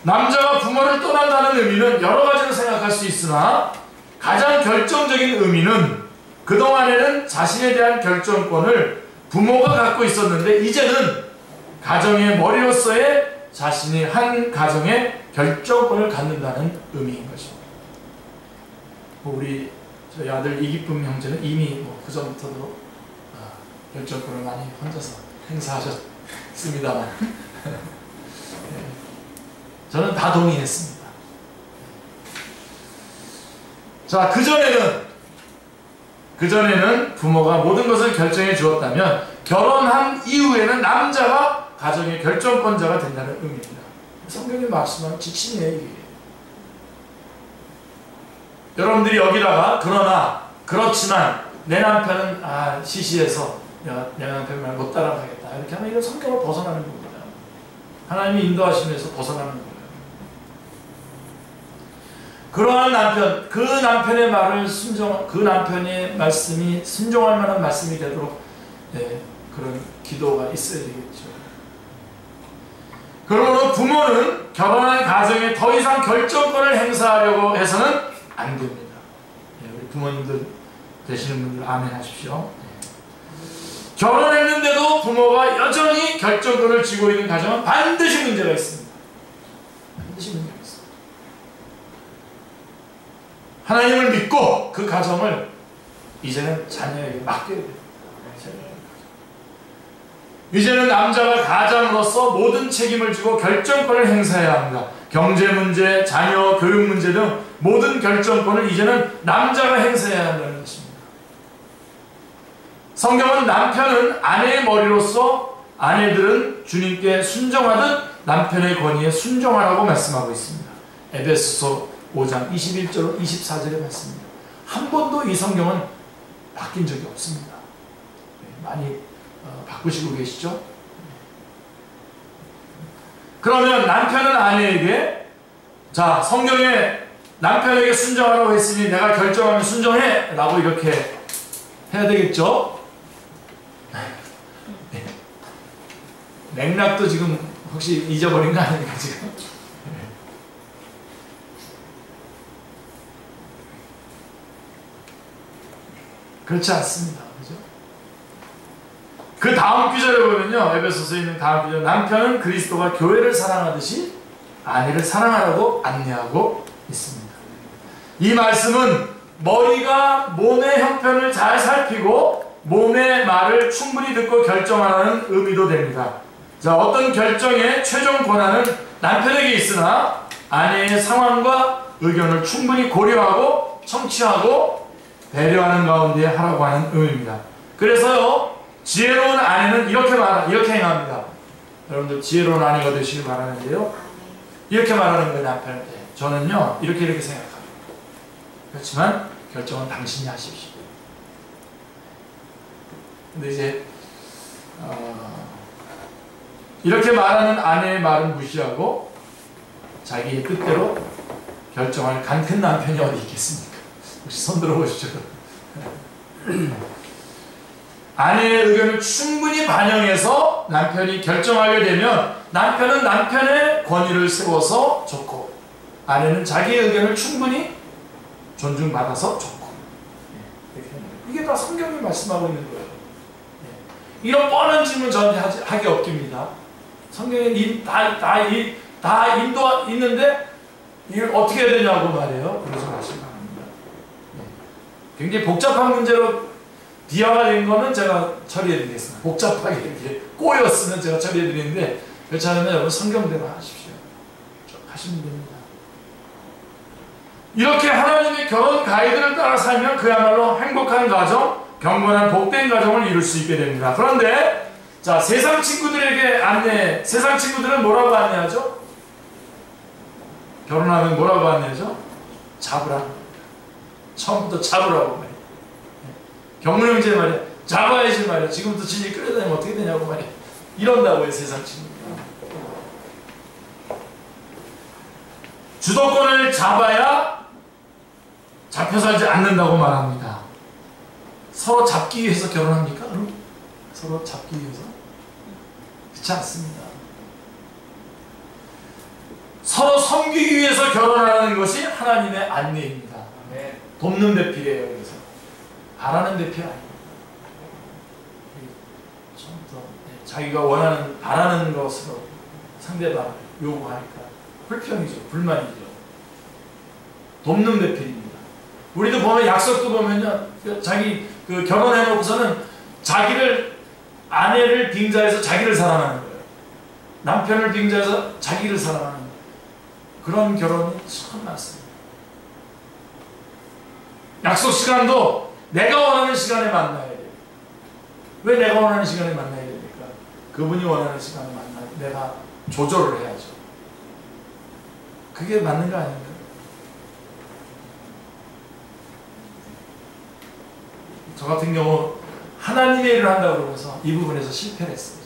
남자가 부모를 떠난다는 의미는 여러 가지로 생각할 수 있으나 가장 결정적인 의미는 그동안에는 자신에 대한 결정권을 부모가 갖고 있었는데 이제는 가정의 머리로서의 자신이 한 가정의 결정권을 갖는다는 의미인 것입니다. 우리 저희 아들 이기쁨 형제는 이미 그 전부터도 결정권을 많이 혼자서 행사하셨습니다만 저는 다 동의했습니다. 자, 그전에는 부모가 모든 것을 결정해 주었다면 결혼한 이후에는 남자가 가정의 결정권자가 된다는 의미입니다. 성경이 말씀하는 지침이에요, 이게. 여러분들이 여기다가 그렇지만 내 남편은 시시해서 내 남편 말 못 따라가겠다 이렇게 하면 이건 성경을 벗어나는 겁니다. 하나님이 인도하시면서 벗어나는 거예요. 그러한 남편, 그 남편의 말을 그 남편의 말씀이 순종할 만한 말씀이 되도록 그런 기도가 있어야 되겠죠. 그러므로 부모는 결혼한 가정에 더 이상 결정권을 행사하려고 해서는 안 됩니다. 우리 부모님들 되시는 분들 아멘 하십시오. 결혼했는데도 부모가 여전히 결정권을 쥐고 있는 가정은 반드시 문제가 있습니다. 반드시 문제가 있습니다. 하나님을 믿고 그 가정을 이제는 자녀에게 맡겨야 됩니다. 이제는 남자가 가장으로서 모든 책임을 지고 결정권을 행사해야 합니다. 경제 문제, 자녀, 교육 문제 등 모든 결정권을 이제는 남자가 행사해야 한다는 것입니다. 성경은 남편은 아내의 머리로서 아내들은 주님께 순종하듯 남편의 권위에 순종하라고 말씀하고 있습니다. 에베소서 5장 21절 24절의 말씀입니다. 한 번도 이 성경은 바뀐 적이 없습니다. 많이 바꾸시고 계시죠? 그러면 남편은 아내에게 자, 성경에 남편에게 순종하라고 했으니 내가 결정하면 순종해 라고 이렇게 해야 되겠죠? 맥락도 지금 혹시 잊어버린 거 아닙니까 지금? 그렇지 않습니다. 그죠? 그 다음 구절에 보면요, 에베소서에 있는 다음 구절, 남편은 그리스도가 교회를 사랑하듯이 아내를 사랑하라고 안내하고 있습니다. 이 말씀은 머리가 몸의 형편을 잘 살피고 몸의 말을 충분히 듣고 결정하라는 의미도 됩니다. 자, 어떤 결정의 최종 권한은 남편에게 있으나 아내의 상황과 의견을 충분히 고려하고 청취하고 배려하는 가운데 하라고 하는 의미입니다. 그래서요, 지혜로운 아내는 이렇게 행합니다. 여러분들 지혜로운 아내가 되시길 바라는데요, 이렇게 말하는 거예요. 남편한테 저는요 이렇게 생각합니다. 그렇지만 결정은 당신이 하십시오. 근데 이제 이렇게 말하는 아내의 말은 무시하고 자기의 뜻대로 결정할 간큰 남편이 어디 있겠습니까? 혹시 손 들어보시죠. 아내의 의견을 충분히 반영해서 남편이 결정하게 되면 남편은 남편의 권위를 세워서 좋고, 아내는 자기의 의견을 충분히 존중받아서 좋고. 이게 다 성경이 말씀하고 있는 거예요. 이런 뻔한 질문 저한테 하기 없깁니다. 성경에 다 인도 있는데 이걸 어떻게 해야 되냐고 말해요. 그래서 말씀합니다. 굉장히 복잡한 문제로 비화가 된 거는 제가 처리해 드리겠습니다. 복잡하게 이렇게 꼬였으면 제가 처리해 드리는데, 그렇지 않으면 여러분 성경대로 하십시오. 하시면 됩니다. 이렇게 하나님의 결혼 가이드를 따라 살면 그야말로 행복한 가정, 경건한 복된 가정을 이룰 수 있게 됩니다. 그런데 자, 세상 친구들에게 세상 친구들은 뭐라고 안내하죠? 결혼하면 뭐라고 안내하죠? 잡으라고. 처음부터 잡으라고 말이야. 경무 형제 말이야. 잡아야지 말이야. 지금부터 진이 끌어다니면 어떻게 되냐고 말이야. 이런다고요, 세상 친구들. 주도권을 잡아야 잡혀 살지 않는다고 말합니다. 서로 잡기 위해서 결혼합니까? 서로 잡기 위해서? 그렇지 않습니다. 서로 섬기기 위해서 결혼하는 것이 하나님의 안내입니다. 돕는 배필이에요. 그래서 바라는 배필 아닙니다. 처음부터 자기가 원하는, 바라는 것으로 상대방을 요구하니까 불평이죠. 불만이죠. 돕는 배필입니다. 우리도 보면, 약속도 보면요, 자기 결혼해놓고서는 아내를 빙자해서 자기를 사랑하는 거예요. 남편을 빙자해서 자기를 사랑하는 거예요. 그런 결혼이 참 많습니다. 약속 시간도 내가 원하는 시간에 만나야 돼요. 왜 내가 원하는 시간에 만나야 됩니까? 그분이 원하는 시간에 만나야 돼요. 내가 조절을 해야죠. 그게 맞는 거 아닌가요? 저 같은 경우 하나님의 일을 한다고 그러면서 이 부분에서 실패를 했어요.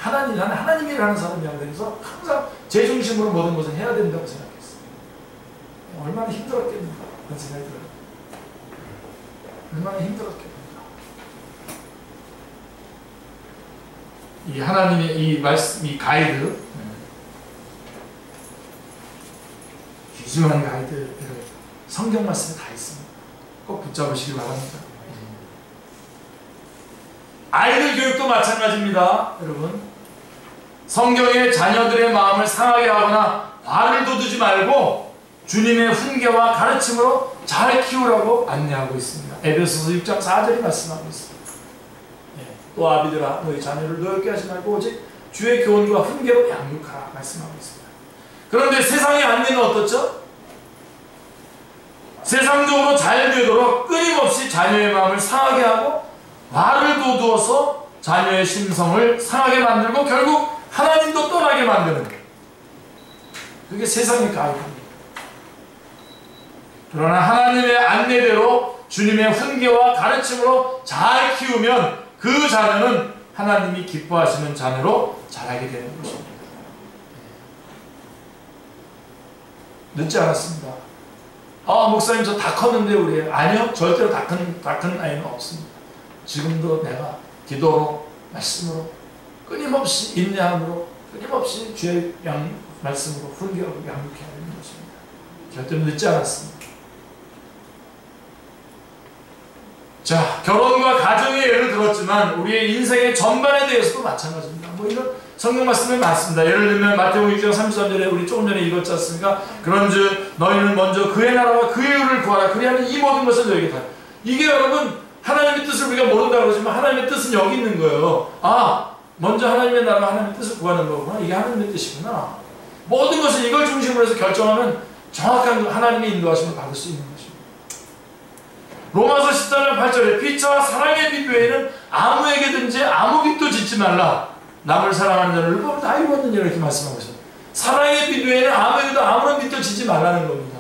나는 하나님의 일을 하는 사람이야. 그래서 항상 제 중심으로 모든 것을 해야 된다고 생각했어요. 얼마나 힘들었겠는가 그런 생각이 들어요. 얼마나 힘들었겠는가. 이 하나님의 이 말씀, 이 가이드, 귀중한 가이드를 성경 말씀에 다 있습니다. 꼭 붙잡으시길 바랍니다. 아이들 교육도 마찬가지입니다. 여러분, 성경에 자녀들의 마음을 상하게 하거나 화를 돋우지 말고 주님의 훈계와 가르침으로 잘 키우라고 안내하고 있습니다. 에베소서 6장 4절이 말씀하고 있습니다. 또 아비들아, 너희 자녀를 노엽게 하지 말고 오직 주의 교훈과 훈계로 양육하라 말씀하고 있습니다. 그런데 세상의 안내는 어떻죠? 세상적으로 잘 되도록 끊임없이 자녀의 마음을 상하게 하고 화를 돋우어서 자녀의 심성을 상하게 만들고 결국 하나님도 떠나게 만드는, 그게 세상의 가이드입니다. 그러나 하나님의 안내대로 주님의 훈계와 가르침으로 잘 키우면 그 자녀는 하나님이 기뻐하시는 자녀로 자라게 되는 것입니다. 늦지 않았습니다. 목사님 저 다 컸는데 우리 애. 아니요, 절대로 다 큰 아이는 없습니다. 지금도 내가 기도로, 말씀으로, 끊임없이 인내함으로, 끊임없이 주의 말씀으로 훈계하고 양육해야 하는 것입니다. 절대로 늦지 않았습니다. 자, 결혼과 가정의 예를 들었지만 우리의 인생의 전반에 대해서도 마찬가지입니다. 이런 성경 말씀이 많습니다. 예를 들면 마태복음 6장 33절에 우리 조금 전에 읽었지 않습니까? 그런즉 너희는 먼저 그의 나라와 그의 의를 구하라. 그리하면 이 모든 것을 너희에게 다. 이게 여러분 하나님의 뜻을 우리가 모른다고 그러지만 하나님의 뜻은 여기 있는 거예요. 먼저 하나님의 나라와 하나님의 뜻을 구하는 거구나. 이게 하나님의 뜻이구나. 모든 것을 이걸 중심으로 해서 결정하면 정확한 하나님의 인도하심을 받을 수 있는 것입니다. 로마서 14장 8절에 피차와 사랑의 빛 외에는 아무에게든지 아무 빛도 짓지 말라. 남을 사랑하는 자를 율법을 다 이루었느냐 이렇게 말씀하고 있어요. 사랑의 빛 외에는 아무에게도 아무런 빛도 짓지 말라는 겁니다.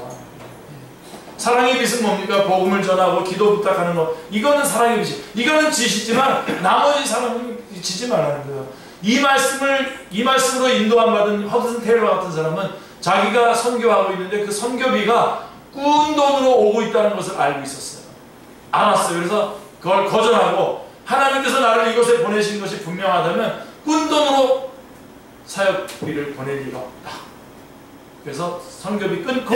사랑의 빛은 뭡니까? 복음을 전하고 기도 부탁하는 것. 이거는 사랑의 빛이. 이거는 짓이지만 나머지 사랑은 짓지 말라는 거예요. 이 말씀으로 인도함 받은 허드슨 테일러 같은 사람은 자기가 선교하고 있는데 그 선교비가 꾼 돈으로 오고 있다는 것을 알고 있었어요. 알았어요. 그래서 그걸 거절하고, 하나님께서 나를 이곳에 보내신 것이 분명하다면 꾼 돈으로 사역비를 보낼 리가 없다. 그래서 선교비 끊고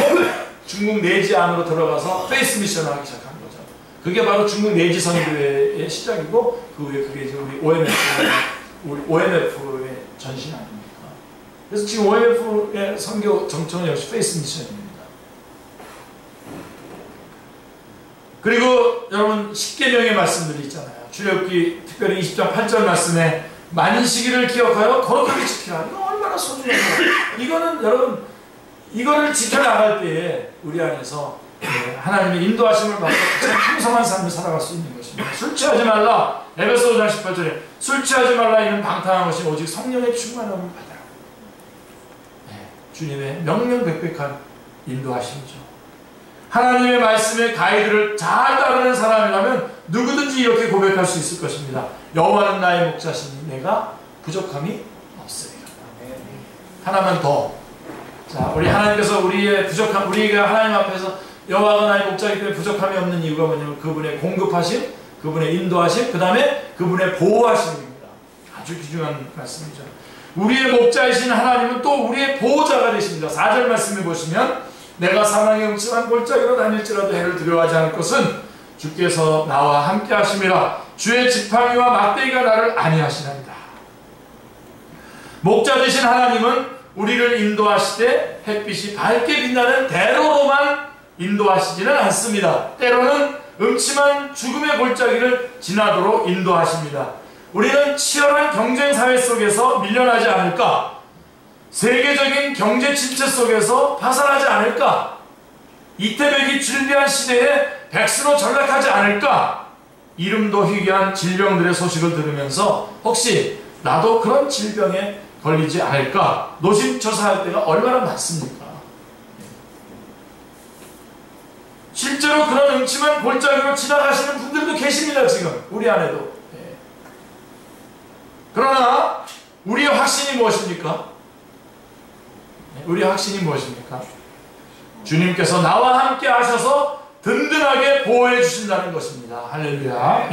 중국 내지 안으로 들어가서 페이스 미션을 하기 시작한 거죠. 그게 바로 중국 내지 선교회의 시작이고, 그 후에 그게 이제 우리 OMF의 전신 아닙니까? 그래서 지금 OMF의 선교 정청은 역시 페이스 미션입니다. 그리고 여러분, 십계명의 말씀들이 있잖아요. 출애굽기 특별히 20장 8절 말씀에 만시기를 기억하여 거룩하게 지키라. 이거 얼마나 소중해요. 이거는 여러분, 이거를 지켜나갈 때에 우리 안에서 하나님의 인도하심을 받고 참 풍성한 삶을 살아갈 수 있는 것입니다. 술 취하지 말라. 에베소 5장 18절에 술 취하지 말라. 이는 방탕한 것이 오직 성령의 충만함을 받아라. 주님의 명명백백한 인도하심이죠. 하나님의 말씀의 가이드를 잘 따르는 사람이라면 누구든지 이렇게 고백할 수 있을 것입니다. 여호와는 나의 목자시니 내가 부족함이 없으리라. 하나만 더. 자, 우리 하나님께서 우리의 부족함, 우리가 하나님 앞에서 여호와가 나의 목자이기 때문에 부족함이 없는 이유가 뭐냐면 그분의 공급하심, 그분의 인도하심, 그 다음에 그분의 보호하심입니다. 아주 귀중한 말씀이죠. 우리의 목자이신 하나님은 또 우리의 보호자가 되십니다. 4절 말씀을 보시면 내가 사망의 음침한 골짜기로 다닐지라도 해를 두려워하지 않을 것은 주께서 나와 함께 하심이라. 주의 지팡이와 막대기가 나를 안위하시나이다. 목자 되신 하나님은 우리를 인도하시되 햇빛이 밝게 빛나는 대로로만 인도하시지는 않습니다. 때로는 음침한 죽음의 골짜기를 지나도록 인도하십니다. 우리는 치열한 경쟁사회 속에서 밀려나지 않을까? 세계적인 경제 침체 속에서 파산하지 않을까? 이태백이 즐비한 시대에 백수로 전락하지 않을까? 이름도 희귀한 질병들의 소식을 들으면서 혹시 나도 그런 질병에 걸리지 않을까? 노심초사할 때가 얼마나 많습니까? 실제로 그런 음침한 골짜기로 지나가시는 분들도 계십니다. 지금 우리 안에도. 그러나 우리의 확신이 무엇입니까? 우리의 확신이 무엇입니까? 주님께서 나와 함께 하셔서 든든하게 보호해 주신다는 것입니다. 할렐루야.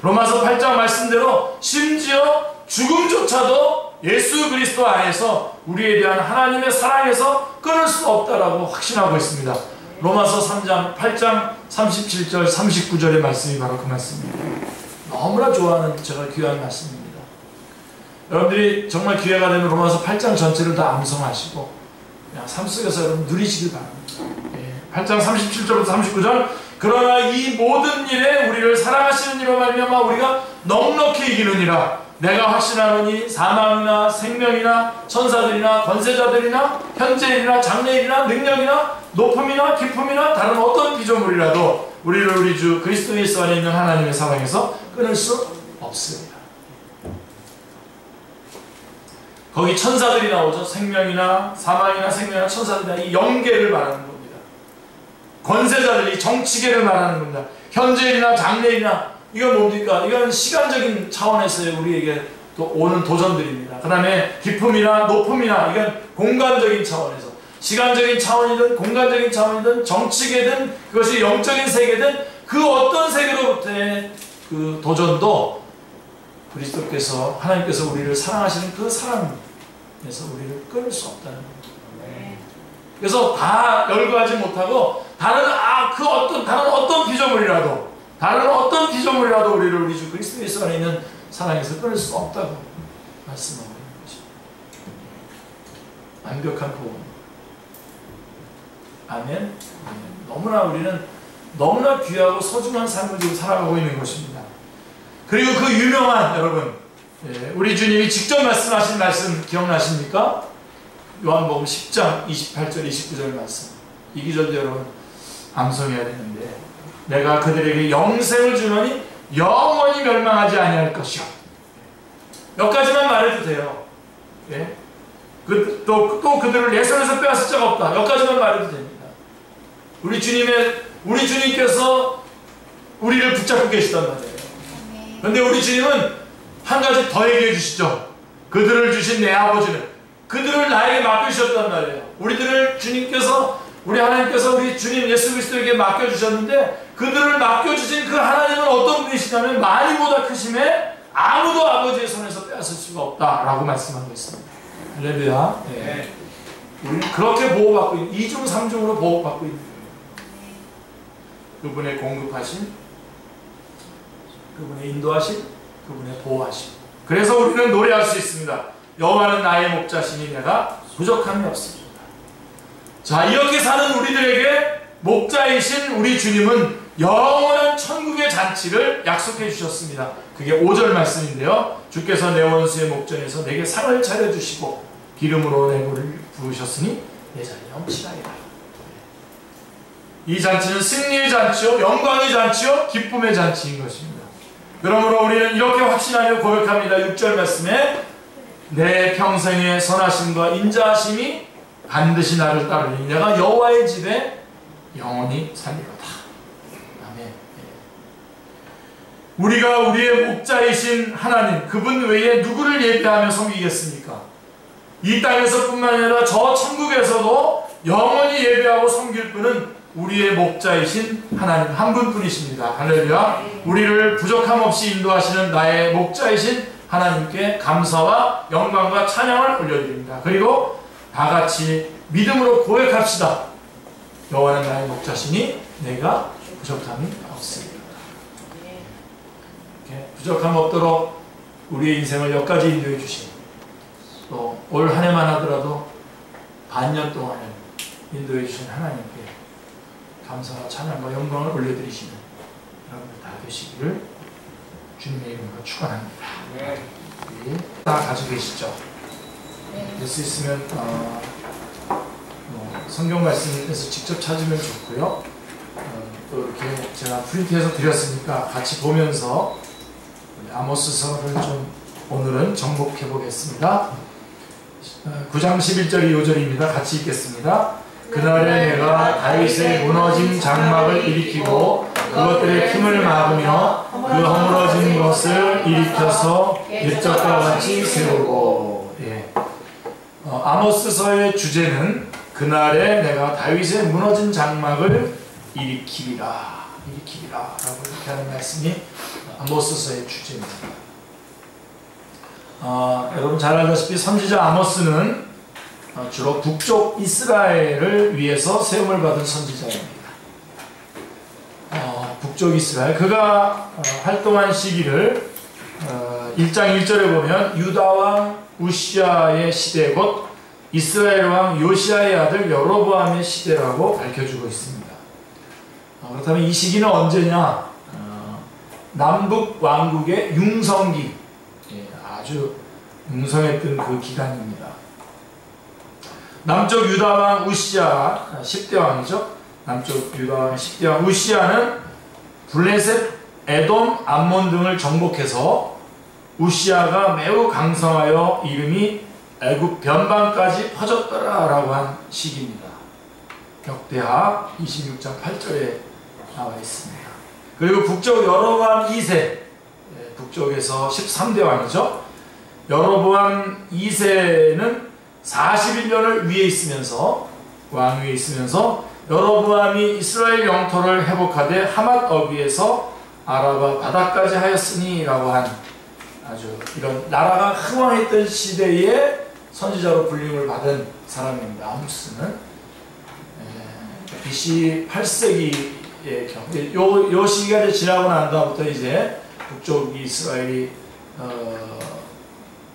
로마서 8장 말씀대로 심지어 죽음조차도 예수 그리스도 안에서 우리에 대한 하나님의 사랑에서 끊을 수 없다라고 확신하고 있습니다. 로마서 3장 8장 37절 39절의 말씀이 바로 그 말씀입니다. 너무나 좋아하는 제가 귀한 말씀입니다. 여러분들이 정말 기회가 되면 로마서 8장 전체를 다 암송하시고 그냥 삶 속에서 여러분 누리시길 바랍니다. 8장 37절부터 39절 그러나 이 모든 일에 우리를 사랑하시는 이로 말미암아 우리가 넉넉히 이기느니라. 내가 확신하노니 사망이나 생명이나 천사들이나 권세자들이나 현재일이나 장래일이나 능력이나 높음이나 깊음이나 다른 어떤 피조물이라도 우리를 우리 주 그리스도 예수 안에 있는 하나님의 사랑에서 끊을 수 없습니다. 거기 천사들이 나오죠. 생명이나 사망이나 생명이나 천사들이나 이 영계를 말하는 겁니다. 권세자들이 정치계를 말하는 겁니다. 현재일이나 장래일이나 이건 뭡니까? 이건 시간적인 차원에서의 우리에게 또 오는 도전들입니다. 그 다음에 깊음이나 높음이나 이건 공간적인 차원에서 시간적인 차원이든 공간적인 차원이든 정치계든 그것이 영적인 세계든 그 어떤 세계로부터의 그 도전도 그리스도께서 하나님께서 우리를 사랑하시는 그 사랑에서 우리를 끊을 수 없다는 겁니다. 그래서 다 열거하지 못하고 다른 어떤 피조물이라도 우리를 우리 주 그리스도 예수 안에 있는 사랑에서 끊을 수 없다고 말씀하고 있는 것입니다. 완벽한 보험. 아멘. 너무나 우리는 너무나 귀하고 소중한 삶을 지금 살아가고 있는 것입니다. 그리고 그 유명한 여러분, 우리 주님이 직접 말씀하신 말씀 기억나십니까? 요한복음 10장 28절 29절 말씀. 이 기절도 여러분 암송해야 되는데 내가 그들에게 영생을 주노니 영원히 멸망하지 아니할 것이요. 몇 가지만 말해도 돼요. 또 그들을 내 손에서 빼앗을 자가 없다. 몇 가지만 말해도 됩니다. 우리 주님께서 우리를 붙잡고 계시단 말이에요. 그런데 우리 주님은 한 가지 더 얘기해 주시죠. 그들을 주신 내 아버지는 그들을 나에게 맡겨주셨단 말이에요. 우리들을 주님께서, 우리 하나님께서 우리 주님 예수 그리스도에게 맡겨주셨는데, 그들을 맡겨주신 그 하나님은 어떤 분이시냐면 많이보다 크심에 아무도 아버지의 손에서 빼앗을 수가 없다라고 말씀하고 있습니다. 할렐루야. 네. 우리는 그렇게 보호받고 있는, 이중 삼중으로 보호받고 있는 거예요. 그분의 공급하심, 그분의 인도하심, 그분의 보호하심. 그래서 우리는 노래할 수 있습니다. 여호와는 나의 목자시니 내가 부족함이 없습니다. 자, 이렇게 사는 우리들에게 목자이신 우리 주님은 영원한 천국의 잔치를 약속해 주셨습니다. 그게 5절 말씀인데요. 주께서 내 원수의 목전에서 내게 상을 차려주시고 기름으로 내 물을 부으셨으니 내 잔이 넘치나이다. 이 잔치는 승리의 잔치요, 영광의 잔치요, 기쁨의 잔치인 것입니다. 그러므로 우리는 이렇게 확신하며 고백합니다. 6절 말씀에 내 평생의 선하심과 인자하심이 반드시 나를 따르니 내가 여호와의 집에 영원히 살리로다. 아멘. 우리가 우리의 목자이신 하나님, 그분 외에 누구를 예배하며 섬기겠습니까? 이 땅에서 뿐만 아니라 저 천국에서도 영원히 예배하고 섬길 분은 우리의 목자이신 하나님 한 분뿐이십니다. 할렐루야. 우리를 부족함 없이 인도하시는 나의 목자이신 하나님께 감사와 영광과 찬양을 올려드립니다. 그리고 다같이 믿음으로 고백합시다. 여호와는 나의 목자시니 내가 부족함이 없습니다. 부족함 없도록 우리의 인생을 여기까지 인도해 주신, 또 올 한 해만 하더라도 반년 동안을 인도해 주신 하나님께 감사와 찬양과 영광을 올려드리시는 여러분들 다 되시기를 주님의 이름으로 축원합니다. 우리 다 가지고 계시죠? 될 수 있으면 성경 말씀에서 직접 찾으면 좋고요. 또 이렇게 제가 프린트해서 드렸으니까 같이 보면서 아모스서를 좀 오늘은 정복해 보겠습니다. 9장 11절이 요절입니다. 같이 읽겠습니다. 그날에 내가 다윗의 무너진 장막을 일으키고 그것들의 틈을 막으며 그 허물어진 것을 일으켜서 옛적과 같이 세우고. 예. 아모스서의 주제는 그날에 내가 다윗의 무너진 장막을 일으키리라 라고 이렇게 하는 말씀이 아모스서의 주제입니다. 여러분 잘 알다시피 선지자 아모스는 주로 북쪽 이스라엘을 위해서 세움을 받은 선지자입니다. 북쪽 이스라엘, 그가 활동한 시기를 1장 1절에 보면 유다왕 우시아의 시대, 곧 이스라엘 왕 요시아의 아들 여로보암의 시대라고 밝혀주고 있습니다. 그렇다면 이 시기는 언제냐? 남북 왕국의 융성기, 아주 융성했던 그 기간입니다. 남쪽 유다왕 우시아 10대 왕이죠. 남쪽 유다왕 10대 왕 우시아는 블레셋, 에돔, 암몬 등을 정복해서 우시아가 매우 강성하여 이름이 애굽 변방까지 퍼졌더라라고 한 시기입니다. 역대하 26장 8절에 나와 있습니다. 그리고 북쪽 여로보암 2세, 북쪽에서 13대 왕이죠. 여로보암 2세는 41년을 위에 있으면서, 왕 위에 있으면서 여로보암이 이스라엘 영토를 회복하되 하맛 어귀에서 아라바 바다까지 하였으니 라고 한 아주 이런 나라가 흥왕했던 시대에 선지자로 불림을 받은 사람입니다. 아모스는 BC 8세기의 경우, 요 시기가 이제 지나고 난 다음부터 이제 북쪽 이스라엘이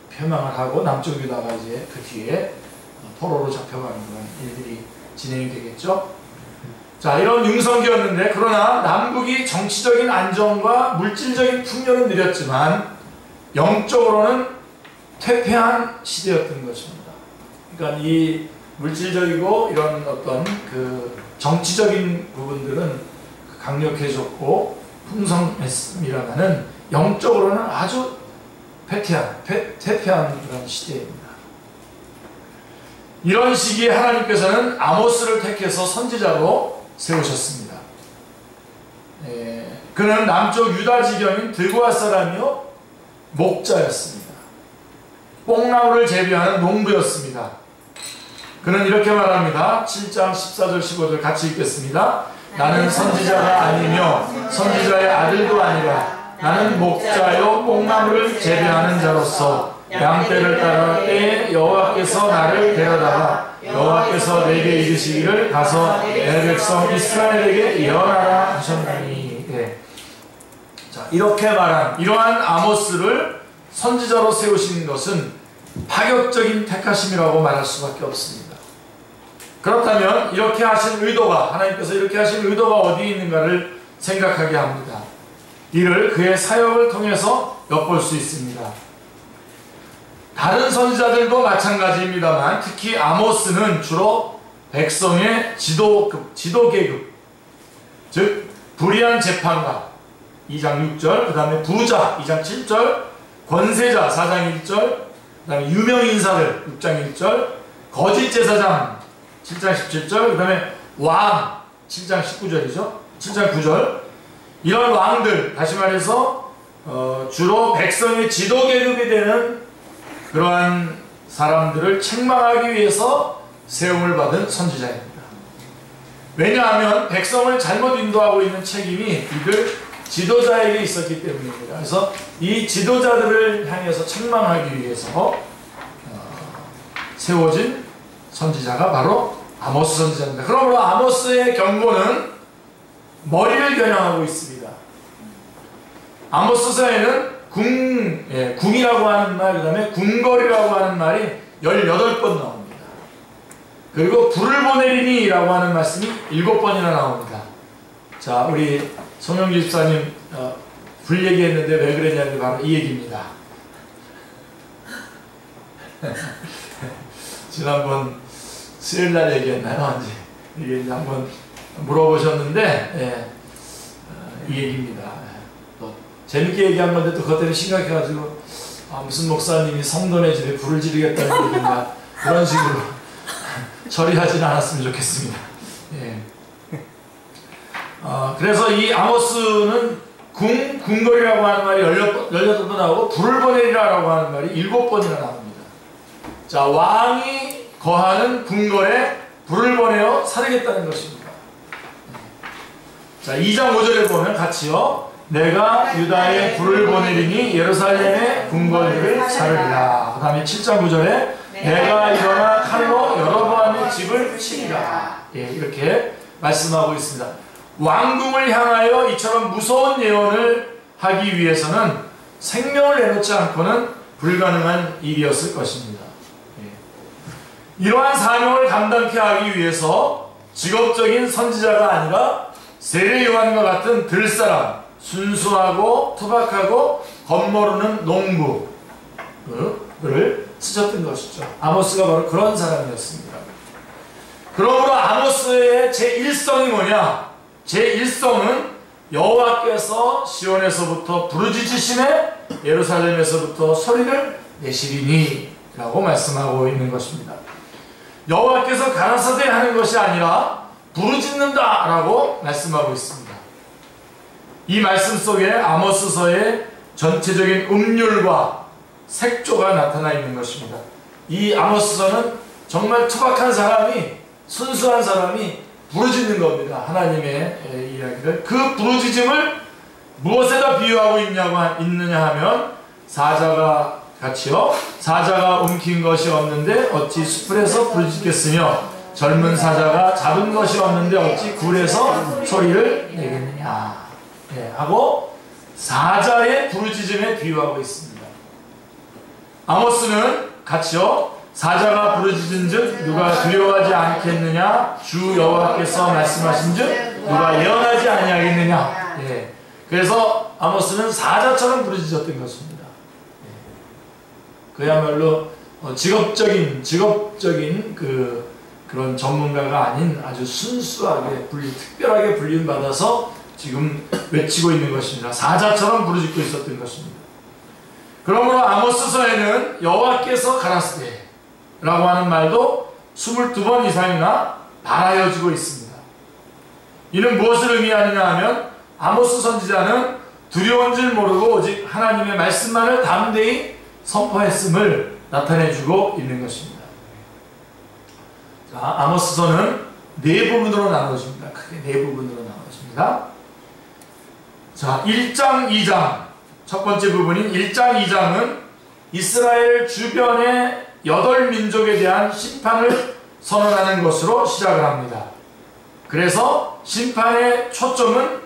폐망을 하고 남쪽 유다가 이제 그 뒤에 포로로 잡혀가는 그런 일들이 진행이 되겠죠. 자, 이런 융성기였는데, 그러나 남북이 정치적인 안정과 물질적인 풍요는 누렸지만 영적으로는 퇴폐한 시대였던 것입니다. 그러니까 이 물질적이고 이런 어떤 그 정치적인 부분들은 강력해졌고 풍성했습니다만은 영적으로는 아주 퇴폐한 그런 시대입니다. 이런 시기에 하나님께서는 아모스를 택해서 선지자로 세우셨습니다. 그는 남쪽 유다 지경인 드고아 사람이요 목자였습니다. 뽕나무를 재배하는 농부였습니다. 그는 이렇게 말합니다. 7장 14절 15절 같이 읽겠습니다. 나는 선지자가 아니며 선지자의 아들도 아니라 나는 목자요 뽕나무를 재배하는 자로서 양떼를 따라 때에 여호와께서 나를 데려다가 여호와께서 내게 이르시기를 가서 내 백성 이스라엘에게 예언하라 하셨나니. 네. 자, 이렇게 말한 이러한 아모스를 선지자로 세우신 것은 파격적인 택하심이라고 말할 수밖에 없습니다. 그렇다면 이렇게 하신 의도가, 하나님께서 이렇게 하신 의도가 어디에 있는가를 생각하게 합니다. 이를 그의 사역을 통해서 엿볼 수 있습니다. 다른 선지자들도 마찬가지입니다만 특히 아모스는 주로 백성의 지도계급, 즉 불의한 재판가 2장 6절, 그 다음에 부자 2장 7절, 권세자 4장 1절, 그 다음에 유명인사들 6장 1절, 거짓 제사장 7장 17절, 그 다음에 왕 7장 19절이죠. 7장 9절. 이런 왕들, 다시 말해서 주로 백성의 지도계급이 되는 그러한 사람들을 책망하기 위해서 세움을 받은 선지자입니다. 왜냐하면 백성을 잘못 인도하고 있는 책임이 이들 지도자에게 있었기 때문입니다. 그래서 이 지도자들을 향해서 책망하기 위해서 세워진 선지자가 바로 아모스 선지자입니다. 그러므로 아모스의 경고는 머리를 겨냥하고 있습니다. 아모스서에는 궁이라고 하는 말, 그 다음에 궁궐이라고 하는 말이 18번 나옵니다. 그리고 불을 보내리니 라고 하는 말씀이 7번이나 나옵니다. 자, 우리 송영주 집사님 불 얘기했는데 왜 그랬냐면 바로 이 얘기입니다. 지난번 수요일날 얘기했나요? 이제 한번 물어보셨는데 이 얘기입니다. 또 재밌게 얘기한 건데 또 그것 때문에 심각해가지고 무슨 목사님이 성도네 집에 불을 지르겠다는 얘기인가 그런 식으로 처리하지는 않았으면 좋겠습니다. 예. 그래서 이 아모스는 궁궐이라고 하는 말이 18번 나오고 불을 보내리라고 하는 말이 7번이나 나옵니다. 자, 왕이 거하는 궁궐에 불을 보내어 사르겠다는 것입니다. 자, 2장 5절에 보면 같이요. 내가 유다에 불을 보내리니 예루살렘의 궁궐들을 사르리라. 그 다음에 7장 9절에 내가 일어나 칼로 여로보암의 집을 치리라. 예, 이렇게 말씀하고 있습니다. 왕궁을 향하여 이처럼 무서운 예언을 하기 위해서는 생명을 내놓지 않고는 불가능한 일이었을 것입니다. 이러한 사명을 감당케 하기 위해서 직업적인 선지자가 아니라 세례 요한과 같은 들사람, 순수하고 투박하고 겉모르는 농부를 쓰셨던 것이죠. 아모스가 바로 그런 사람이었습니다. 그러므로 아모스의 제1성이 뭐냐? 제1성은 여호와께서 시온에서부터 부르짖으시매 예루살렘에서부터 소리를 내시리니 라고 말씀하고 있는 것입니다. 여호와께서 가라사대 하는 것이 아니라 부르짖는다 라고 말씀하고 있습니다. 이 말씀 속에 아모스서의 전체적인 음률과 색조가 나타나 있는 것입니다. 이 아모스서는 정말 투박한 사람이, 순수한 사람이 부르짖는 겁니다. 하나님의 이야기를. 그 부르짖음을 무엇에다 비유하고 있느냐 하면 사자가 같이요. 사자가 움킨 것이 없는데 어찌 숲풀에서 부르짖겠으며 젊은 사자가 잡은 것이 없는데 어찌 굴에서 소리를 내겠느냐 하고 사자의 부르짖음에 비유하고 있습니다. 아모스는 같이요. 사자가 부르짖은즉 누가 두려워하지 않겠느냐? 주 여호와께서 말씀하신즉 누가 예언하지 아니하겠느냐? 예. 그래서 아모스는 사자처럼 부르짖었던 것입니다. 예. 그야말로 직업적인 그런 전문가가 아닌 아주 순수하게 특별하게 불림 받아서 지금 외치고 있는 것입니다. 사자처럼 부르짖고 있었던 것입니다. 그러므로 아모스서에는 여호와께서 가라사대 라고 하는 말도 22번 이상이나 발하여지고 있습니다. 이는 무엇을 의미하느냐 하면 아모스 선지자는 두려운 줄 모르고 오직 하나님의 말씀만을 담대히 선포했음을 나타내주고 있는 것입니다. 자, 아모스서는 네 부분으로 나눠집니다. 크게 네 부분으로 나눠집니다. 자, 1장, 2장. 첫 번째 부분인 1장, 2장은 이스라엘 주변의 8민족에 대한 심판을 선언하는 것으로 시작을 합니다. 그래서 심판의 초점은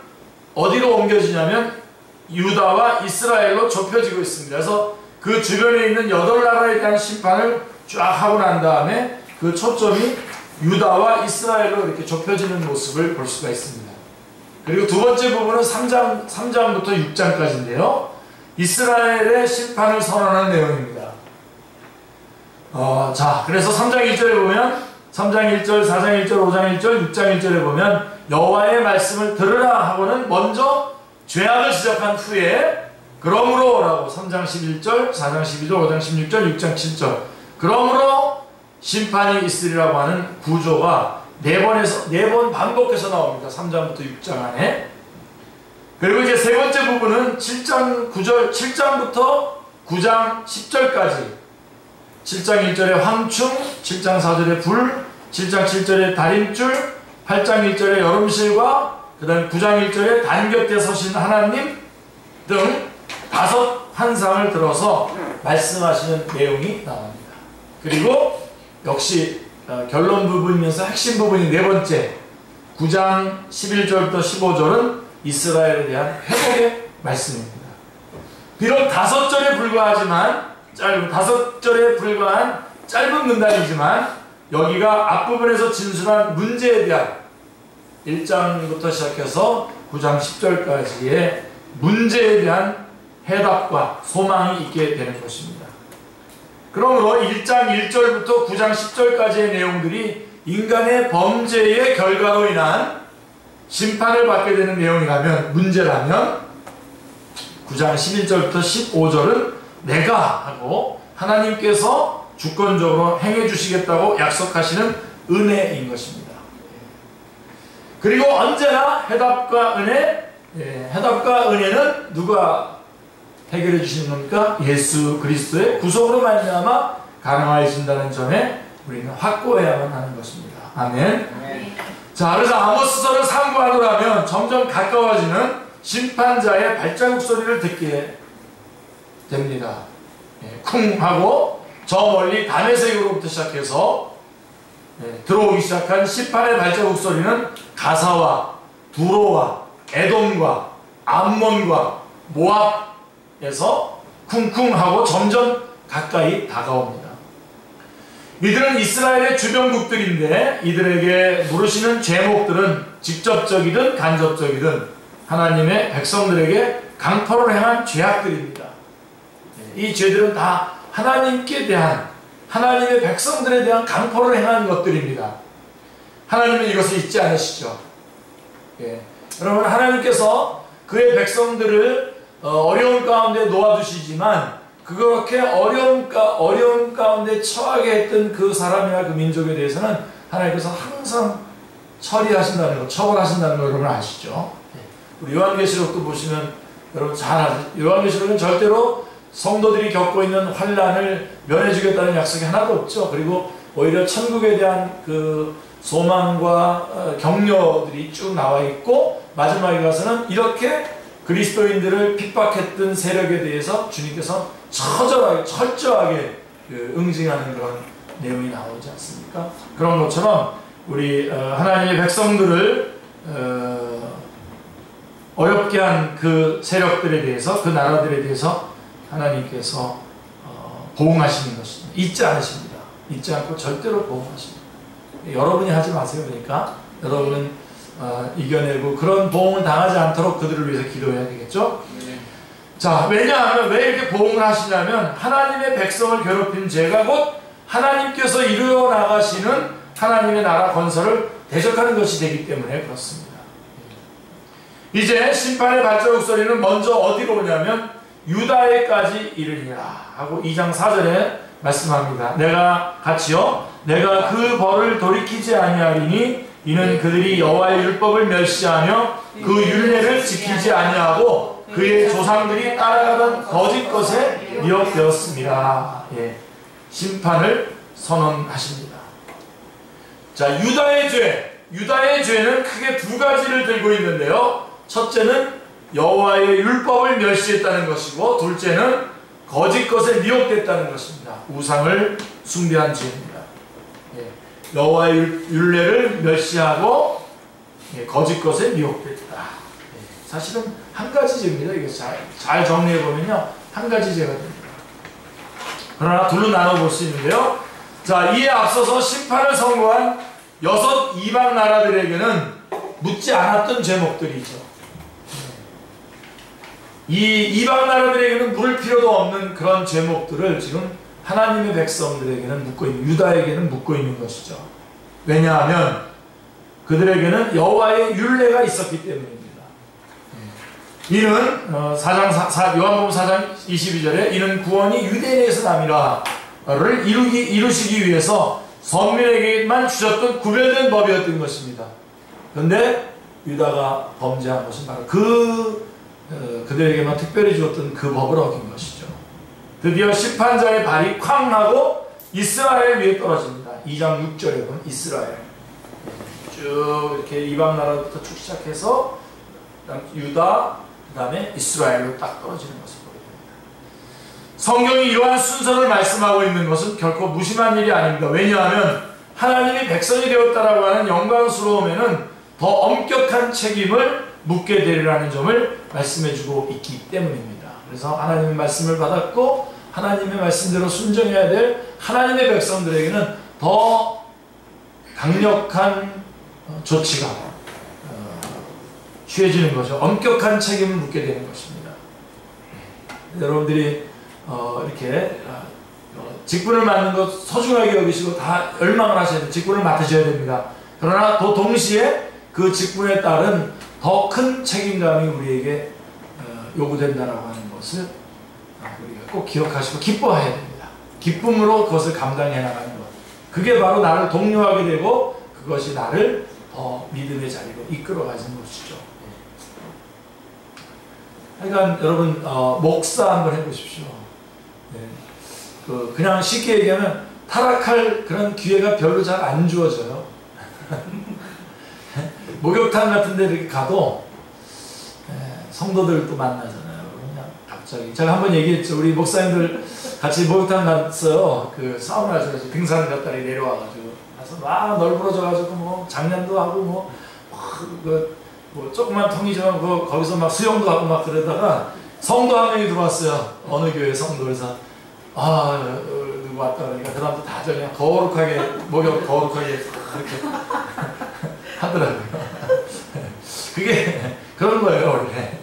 어디로 옮겨지냐면 유다와 이스라엘로 좁혀지고 있습니다. 그래서 그 주변에 있는 8나라에 대한 심판을 쫙 하고 난 다음에 그 초점이 유다와 이스라엘로 이렇게 좁혀지는 모습을 볼 수가 있습니다. 그리고 두 번째 부분은 3장부터 6장까지인데요. 이스라엘의 심판을 선언하는 내용입니다. 자, 그래서 3장 1절에 보면 3장 1절, 4장 1절, 5장 1절, 6장 1절에 보면 여호와의 말씀을 들으라 하고는 먼저 죄악을 지적한 후에 그러므로 라고 3장 11절, 4장 12절, 5장 16절, 6장 7절 그러므로 심판이 있으리라고 하는 구조가 네 번 반복해서 나옵니다. 3장부터 6장 안에. 그리고 이제 세 번째 부분은 7장 9절, 7장부터 9장 10절까지 7장 1절에 황충, 7장 4절에 불, 7장 7절에 다림줄, 8장 1절에 여름실과 그 다음 9장 1절에 단 곁에 서신 하나님 등 5 환상을 들어서 말씀하시는 내용이 나옵니다. 그리고 역시 결론 부분이면서 핵심 부분이 네 번째 9장 11절부터 15절은 이스라엘에 대한 회복의 말씀입니다. 비록 5절에 불과하지만 5절에 불과한 짧은 문단이지만 여기가 앞부분에서 진술한 문제에 대한 1장부터 시작해서 9장 10절까지의 문제에 대한 해답과 소망이 있게 되는 것입니다. 그러므로 1장 1절부터 9장 10절까지의 내용들이 인간의 범죄의 결과로 인한 심판을 받게 되는 내용이라면, 문제라면 9장 11절부터 15절은 내가 하고 하나님께서 주권적으로 행해 주시겠다고 약속하시는 은혜인 것입니다. 그리고 언제나 해답과 은혜는 누가 해결해 주시는 겁니까? 예수 그리스도의 구속으로 말미암아 가능해진다는 점에 우리는 확고해야만 하는 것입니다. 아멘. 자, 그래서 아모스서를 상고하노라면 점점 가까워지는 심판자의 발자국 소리를 듣게 됩니다. 쿵 하고 저 멀리 다메섹으로부터 시작해서 들어오기 시작한 심판의 발자국 소리는 가사와 두로와 에돔과 암몬과 모압에서 쿵쿵 하고 점점 가까이 다가옵니다. 이들은 이스라엘의 주변국들인데 이들에게 물으시는 제목들은 직접적이든 간접적이든 하나님의 백성들에게 강포를 행한 죄악들입니다. 이 죄들은 다 하나님께 대한, 하나님의 백성들에 대한 강포를 행한 것들입니다. 하나님은 이것을 잊지 않으시죠. 여러분, 하나님께서 그의 백성들을 어려운 가운데 놓아두시지만 그렇게 어려움 가운데 처하게 했던 그 사람이나 그 민족에 대해서는 하나님께서 항상 처리하신다는 것, 처벌하신다는 거 여러분 아시죠? 우리 요한계시록도 보시면 여러분 잘 아시죠? 요한계시록은 절대로 성도들이 겪고 있는 환난을 면해주겠다는 약속이 하나도 없죠. 그리고 오히려 천국에 대한 그 소망과 격려들이 쭉 나와 있고 마지막에 가서는 이렇게 그리스도인들을 핍박했던 세력에 대해서 주님께서 철저하게 응징하는 그런 내용이 나오지 않습니까? 그런 것처럼 우리 하나님의 백성들을 어렵게 한 그 세력들에 대해서, 그 나라들에 대해서 하나님께서 보응하시는 것입니다. 잊지 않으십니다. 잊지 않고 절대로 보응하십니다. 여러분이 하지 마세요. 그러니까 여러분은 이겨내고 그런 보응을 당하지 않도록 그들을 위해서 기도해야 되겠죠? 자, 왜냐하면 왜 이렇게 보응을 하시냐면 하나님의 백성을 괴롭힌 죄가 곧 하나님께서 이루어 나가시는 하나님의 나라 건설을 대적하는 것이 되기 때문에 그렇습니다. 이제 심판의 발자국 소리는 먼저 어디로 오냐면 유다에까지 이르리라 하고 2장 4절에 말씀합니다. 내가 그 벌을 돌이키지 아니하리니 이는 그들이 여호와의 율법을 멸시하며 그 율례를 지키지 아니하고 그의 조상들이 따라가던 거짓 것에 미혹되었습니다. 심판을 선언하십니다. 자, 유다의 죄는 크게 두 가지를 들고 있는데요. 첫째는 여호와의 율법을 멸시했다는 것이고, 둘째는 거짓 것에 미혹됐다는 것입니다. 우상을 숭배한 죄입니다. 여호와의 율례를 멸시하고 거짓 것에 미혹됐다. 사실은 한 가지 죄입니다. 이거 잘 정리해 보면요, 한 가지 죄가 됩니다. 그러나 둘로 나눠 볼 수 있는데요. 자, 이에 앞서서 심판을 선고한 6 이방 나라들에게는 묻지 않았던 제목들이죠. 이 이방 나라들에게는 물을 필요도 없는 그런 제목들을 지금 하나님의 백성들에게는 묻고 있는, 유다에게는 묻고 있는 것이죠. 왜냐하면 그들에게는 여호와의 율례가 있었기 때문입니다. 이는 요한복음 4장 22절에 이는 구원이 유대인에게서 남이라를 이루시기 위해서 선민에게만 주셨던 구별된 법이었던 것입니다. 그런데 유다가 범죄한 것은 바로 그들에게만 특별히 주었던 그 법을 어긴 것이죠. 드디어 심판자의 발이 쾅 나고 이스라엘 위에 떨어집니다. 2장 6절에 보면 이스라엘 쭉 이렇게 이방 나라부터 쭉 시작해서 유다, 그 다음에 이스라엘로 딱 떨어지는 것을 보게 됩니다. 성경이 이러한 순서를 말씀하고 있는 것은 결코 무심한 일이 아닙니다. 왜냐하면 하나님이 백성이 되었다라고 하는 영광스러움에는 더 엄격한 책임을 묻게 되리라는 점을 말씀해주고 있기 때문입니다. 그래서 하나님의 말씀을 받았고 하나님의 말씀대로 순종해야 될 하나님의 백성들에게는 더 강력한 조치가 취해지는 거죠. 엄격한 책임을 묻게 되는 것입니다. 여러분들이 이렇게 직분을 맡는 것 소중하게 여기시고 다 열망을 하셔야 돼요. 직분을 맡으셔야 됩니다. 그러나 또 동시에 그 직분에 따른 더 큰 책임감이 우리에게 요구된다라고 하는 것을 우리가 꼭 기억하시고 기뻐해야 됩니다. 기쁨으로 그것을 감당해 나가는 것. 그게 바로 나를 독려하게 되고 그것이 나를 더 믿음의 자리로 이끌어가는 것이죠. 그러니까 여러분 목사 한번 해보십시오. 그냥 쉽게 얘기하면 타락할 그런 기회가 별로 잘 안 주어져요. 목욕탕 같은 데 이렇게 가도 성도들도 만나잖아요. 그냥 갑자기 제가 한번 얘기했죠. 우리 목사님들 같이 목욕탕 갔어요. 그 사우나에서 등산 갔다리 내려와가지고 가서 막 널브러져가지고 뭐 장난도 하고 뭐 조그만 통이지만 거기서 막 수영도 하고 막 그러다가 성도 한 명이 들어왔어요. 어느 교회 성도에서 누구 왔다 그러니까 그 다음부터 다 그냥 거룩하게 목욕 거룩하게 이렇게 하더라고요. 그게 그런 거예요 원래.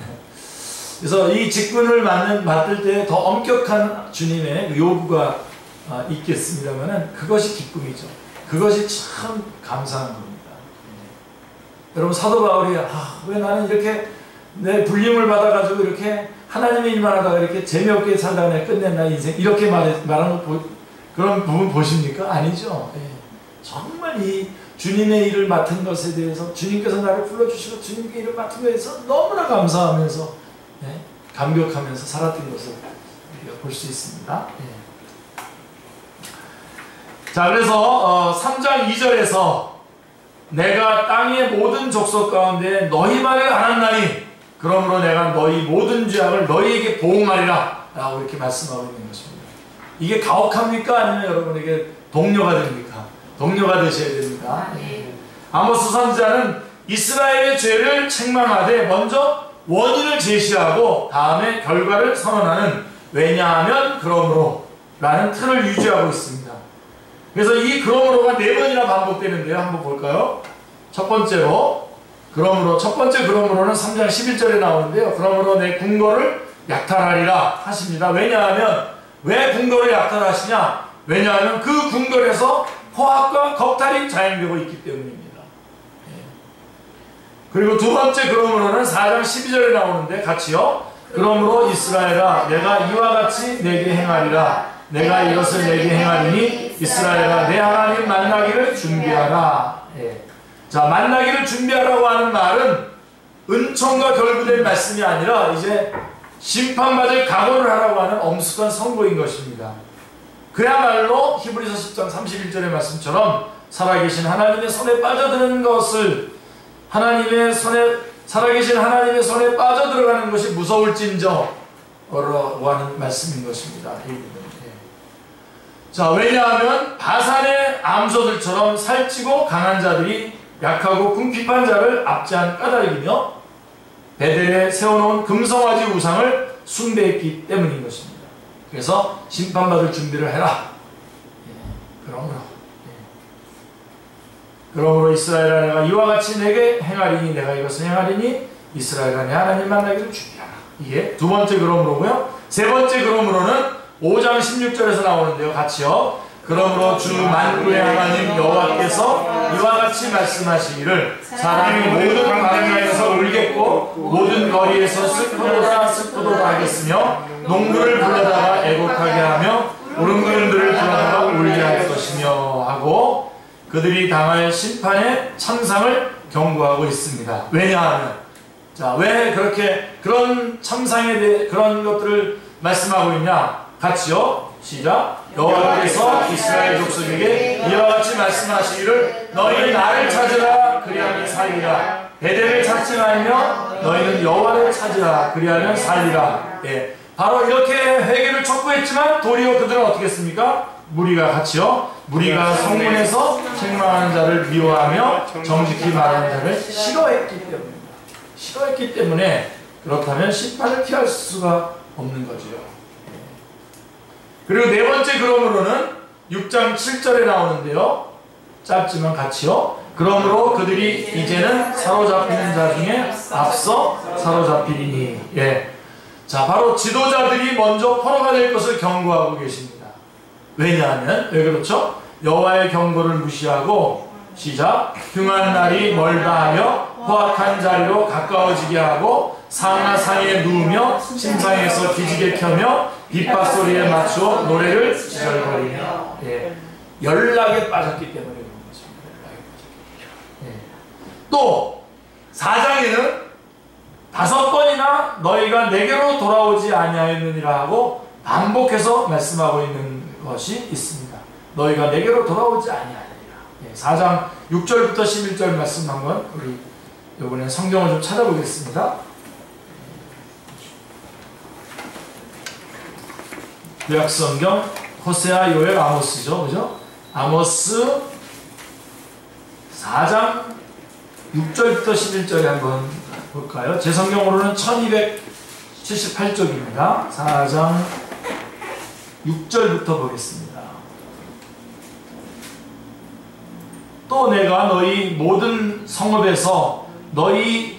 그래서 이 직분을 맡을 때 더 엄격한 주님의 요구가 있겠습니다만은 그것이 기쁨이죠. 그것이 참 감사한 겁니다. 여러분 사도 바울이 왜 나는 이렇게 내 불림을 받아가지고 이렇게 하나님의 일만 하다가 이렇게 재미없게 살다가 내가 끝냈나 인생 이렇게 말하는 그런 부분 보십니까? 아니죠. 정말 이 주님의 일을 맡은 것에 대해서 주님께서 나를 불러주시고 주님께 일을 맡은 것에 대해서 너무나 감사하면서 감격하면서 살았던 것을 우리가 볼 수 있습니다. 자, 그래서 3장 2절에서 내가 땅의 모든 족속 가운데 너희 말을 안 한다니 그러므로 내가 너희 모든 죄악을 너희에게 보응하리라 라고 이렇게 말씀하고 있는 것입니다. 이게 가혹합니까? 아니면 여러분에게 동료가 됩니까? 동료가 되셔야 됩니다. 아모스 선지자는 이스라엘의 죄를 책망하되 먼저 원인을 제시하고 다음에 결과를 선언하는 왜냐하면 그러므로 라는 틀을 유지하고 있습니다. 그래서 이 그러므로가 4번이나 반복되는데요. 한번 볼까요? 첫 번째로 그러므로 첫 번째 그러므로는 3장 11절에 나오는데요. 그러므로 내 궁궐을 약탈하리라 하십니다. 왜냐하면 왜 궁궐을 약탈하시냐? 왜냐하면 그 궁궐에서 포악과 겁탈이 자행되고 있기 때문입니다. 그리고 두 번째 그러므로는 4장 12절에 나오는데 같이요. 그러므로 이스라엘아 내가 이와 같이 내게 행하리라. 내가 이것을 내게 행하리니 이스라엘아 내 하나님 만나기를 준비하라. 자, 만나기를 준비하라고 하는 말은 은총과 결부된 말씀이 아니라 이제 심판받을 각오를 하라고 하는 엄숙한 선고인 것입니다. 그야말로 히브리서 10장 31절의 말씀처럼 살아계신 하나님의 손에 빠져드는 것을 살아계신 하나님의 손에 빠져들어가는 것이 무서울진저 라고 하는 말씀인 것입니다. 자, 왜냐하면 바산의 암소들처럼 살찌고 강한 자들이 약하고 궁핍한 자를 압제한 까닭이며 베델에 세워놓은 금성아지 우상을 숭배했기 때문인 것입니다. 그래서 심판받을 준비를 해라. 그러므로 이스라엘아, 내가 이와 같이 내게 행하리니 내가 이것을 행하리니 이스라엘아, 내 하나님 만나기를 준비하라. 이게 두 번째 그러므로고요. 세 번째 그러므로는 5장 16절에서 나오는데요. 같이요. 그러므로 주 만군의 하나님 여호와께서 이와 같이 말씀하시기를 사람이 모든 광야에서 울겠고 모든 거리에서 슬프도다 하겠으며 농부를 불러다가 애곡하게 하며 우릉거림들을 불러다가 울게 할 것이며 하고 그들이 당할 심판의 참상을 경고하고 있습니다. 왜냐하면 왜 그렇게 그런 참상에 대해 그런 것들을 말씀하고 있냐? 같이요. 시작. 여호와께서 이스라엘 족속에게 이와 같이 말씀하시기를 너희는 나를 찾으라 그리하면 살리라. 베델을 찾지 말며 너희는 여호와를 찾으라 그리하면 살리라. 바로 이렇게 회개를 촉구했지만 도리어 그들은 어떻게 했습니까? 무리가 같이요. 무리가 성문에서 책망하는 자를 미워하며 정직히 말하는 자를 싫어했기 때문입니다. 싫어했기 때문에 그렇다면 심판을 피할 수가 없는 거지요. 그리고 네 번째 그러므로는 6장 7절에 나오는데요. 짧지만 같이요. 그러므로 그들이 이제는 사로잡히는 자 중에 앞서 사로잡히리니. 자, 바로 지도자들이 먼저 포로가 될 것을 경고하고 계십니다. 왜냐하면 왜 그렇죠? 여호와의 경고를 무시하고 시작. 흉한 날이 멀다 하며 포악한 자리로 가까워지게 하고 상하 상에 누우며 심상에서 기지개 켜며 빗밭 소리에 맞추어 노래를 지절거리며 연락에 빠졌기 때문에 그런 것입니다. 또 4장에는 5번이나 너희가 내게로 돌아오지 아니하였느니라 하고 반복해서 말씀하고 있는 것이 있습니다. 너희가 내게로 돌아오지 아니하느니라. 4장 6절부터 11절 말씀 한번 우리 이번에 성경을 좀 찾아보겠습니다. 구약성경 호세아, 요엘, 아모스죠. 그죠? 아모스 4장 6절부터 11절에 한번 볼까요? 제 성경으로는 1278쪽입니다. 4장 6절부터 보겠습니다. 또 내가 너희 모든 성읍에서 너희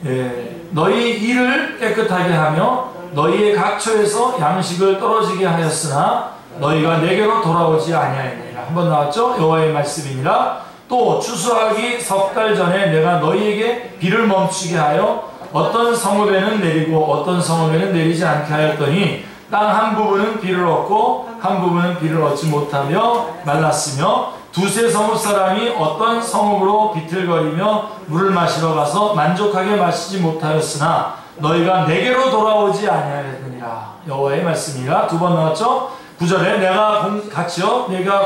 일을 깨끗하게 하며 너희의 각처에서 양식을 떨어지게 하였으나 너희가 내게로 돌아오지 아니하였느니라. 한번 나왔죠? 여호와의 말씀이니라. 또 추수하기 석 달 전에 내가 너희에게 비를 멈추게 하여 어떤 성읍에는 내리고 어떤 성읍에는 내리지 않게 하였더니 땅 한 부분은 비를 얻고 한 부분은 비를 얻지 못하며 말랐으며 두세 성읍 사람이 어떤 성읍으로 비틀거리며 물을 마시러 가서 만족하게 마시지 못하였으나 너희가 내게로 돌아오지 아니하였느니라. 여호와의 말씀이라. 두 번 나왔죠? 9절에 내가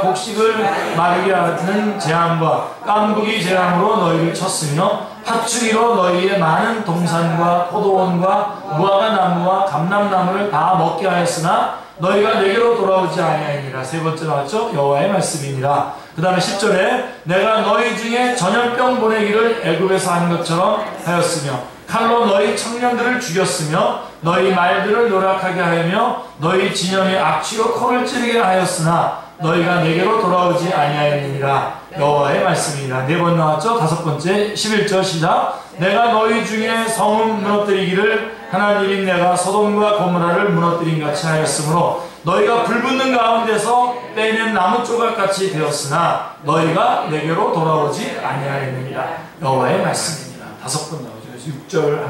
곡식을 마르게 하는 재앙과 깐부기 재앙으로 너희를 쳤으며 팥주기로 너희의 많은 동산과 포도원과 무화과 나무와 감람나무를 다 먹게 하였으나 너희가 내게로 돌아오지 아니하니라. 세 번째 나왔죠? 여호와의 말씀이니라. 그 다음에 10절에 내가 너희 중에 전염병 보내기를 애굽에서 한 것처럼 하였으며 칼로 너희 청년들을 죽였으며 너희 말들을 노력하게 하며 너희 진영의 악취로 코를 찌르게 하였으나 너희가 내게로 돌아오지 아니하였느니라. 여호와의 말씀이니라. 네 번 나왔죠? 다섯 번째 11절 시작. 내가 너희 중에 성읍 무너뜨리기를 하나님인 내가 소돔과 고모라를 무너뜨린 같이 하였으므로 너희가 불붙는 가운데서 빼낸 나무 조각같이 되었으나 너희가 내게로 돌아오지 아니하였느니라. 여호와의 말씀이니라. 다섯 번 나오죠. 6절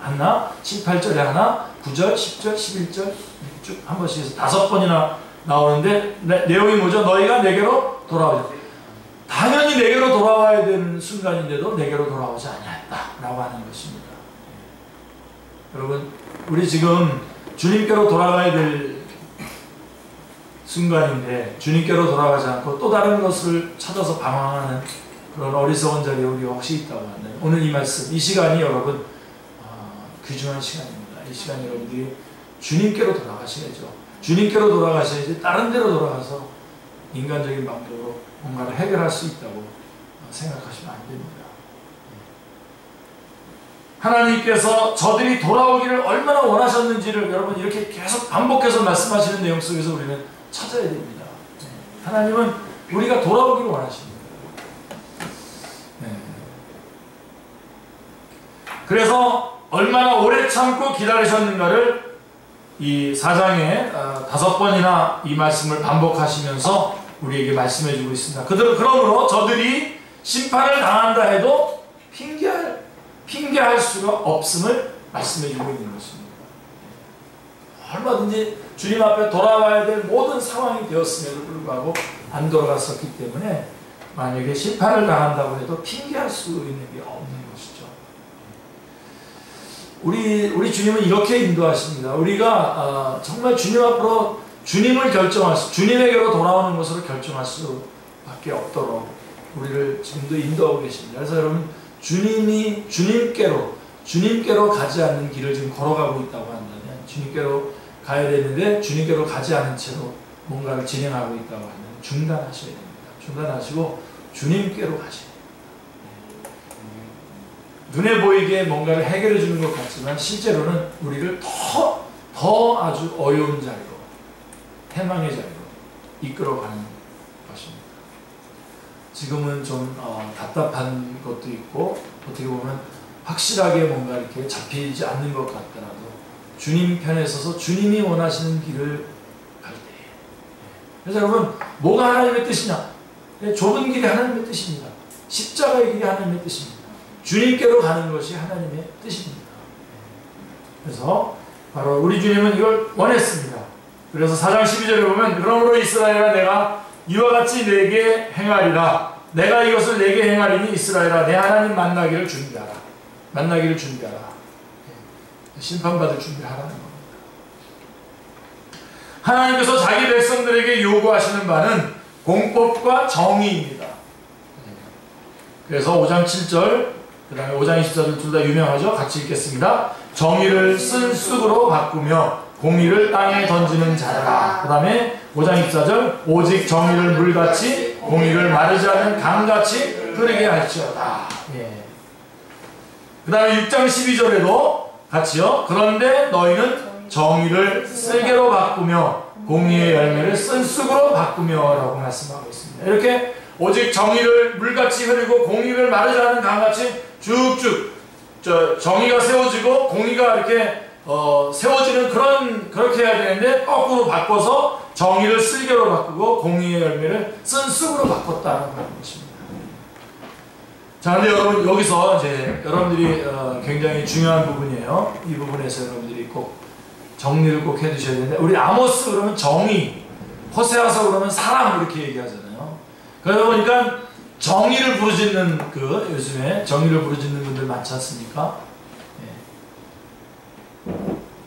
하나, 18절에 하나, 9절, 10절, 11절 쭉 한 번씩 해서 5번이나 나오는데 내용이 뭐죠? 너희가 내게로 돌아오자. 당연히 내게로 돌아와야 되는 순간인데도 내게로 돌아오지 아니했다라고 하는 것입니다. 여러분, 우리 지금 주님께로 돌아가야 될 순간인데 주님께로 돌아가지 않고 또 다른 것을 찾아서 방황하는 그런 어리석은 자리에 우리가 혹시 있다고 한다면 오늘 이 말씀, 이 시간이 여러분 귀중한 시간입니다. 이 시간에 여러분들이 주님께로 돌아가셔야죠. 주님께로 돌아가셔야지 다른 데로 돌아가서 인간적인 방법으로 뭔가를 해결할 수 있다고 생각하시면 안 됩니다. 하나님께서 저들이 돌아오기를 얼마나 원하셨는지를 여러분 이렇게 계속 반복해서 말씀하시는 내용 속에서 우리는 찾아야 됩니다. 하나님은 우리가 돌아오기를 원하십니다. 그래서 얼마나 오래 참고 기다리셨는가를 이 4장에 5번이나 이 말씀을 반복하시면서 우리에게 말씀해 주고 있습니다. 그러므로 저들이 심판을 당한다 해도 핑계할 수가 없음을 말씀해 주고 있는 것입니다. 얼마든지 주님 앞에 돌아와야 될 모든 상황이 되었음에도 불구하고 안 돌아갔었기 때문에 만약에 심판을 당한다고 해도 핑계할 수 있는 게 없는 것이죠. 우리 주님은 이렇게 인도하십니다. 우리가 정말 주님 앞으로 주님을 주님에게로 돌아오는 것으로 결정할 수밖에 없도록 우리를 지금도 인도하고 계십니다. 그래서 여러분 주님께로 가지 않는 길을 지금 걸어가고 있다고 한다면 주님께로 가야 되는데 주님께로 가지 않은 채로 뭔가를 진행하고 있다고 하면 중단하셔야 됩니다. 중단하시고 주님께로 가셔야 됩니다. 눈에 보이게 뭔가를 해결해 주는 것 같지만 실제로는 우리를 더 아주 어려운 자리로 해망의 자리로 이끌어가는 것입니다. 지금은 좀 답답한 것도 있고 어떻게 보면 확실하게 뭔가 이렇게 잡히지 않는 것 같더라도 주님 편에 서서 주님이 원하시는 길을 갈 때 그래서 여러분 뭐가 하나님의 뜻이냐? 좁은 길이 하나님의 뜻입니다. 십자가의 길이 하나님의 뜻입니다. 주님께로 가는 것이 하나님의 뜻입니다. 그래서 바로 우리 주님은 이걸 원했습니다. 그래서 4장 12절에 보면 그러므로 이스라엘아 내가 이와 같이 내게 행하리라. 내가 이것을 내게 행하리니 이스라엘아 내 하나님 만나기를 준비하라. 만나기를 준비하라. 심판받을 준비를 하라는 겁니다. 하나님께서 자기 백성들에게 요구하시는 바는 공법과 정의입니다. 그래서 5장 7절 그 다음에 5장 24절 둘 다 유명하죠? 같이 읽겠습니다. 정의를 쓴 쑥으로 바꾸며 공의를 땅에 던지는 자라. 그 다음에 5장 24절 오직 정의를 물같이 공의를 마르지 않는 강같이 흐르게 할지어다. 예. 그 다음에 6장 12절에도 같이요. 그런데 너희는 정의를 쓸개로 바꾸며 공의의 열매를 쓴 쑥으로 바꾸며 라고 말씀하고 있습니다. 이렇게 오직 정의를 물같이 흐르고 공의를 마르지 않는 강같이 쭉쭉 정의가 세워지고 공의가 이렇게 세워지는 그렇게 해야 되는데 거꾸로 바꿔서 정의를 쓸개로 바꾸고 공의의 열매를 쓴 쑥으로 바꿨다는 것입니다. 자, 근데 여러분 여기서 이제 여러분들이 굉장히 중요한 부분이에요. 이 부분에서 여러분들이 꼭 정리를 꼭 해두셔야 되는데 우리 아모스 그러면 정의, 호세아서 그러면 사랑 이렇게 얘기하잖아요. 그러다 보니까 정의를 부르짖는 요즘에 정의를 부르짖는 분들 많지 않습니까? 예.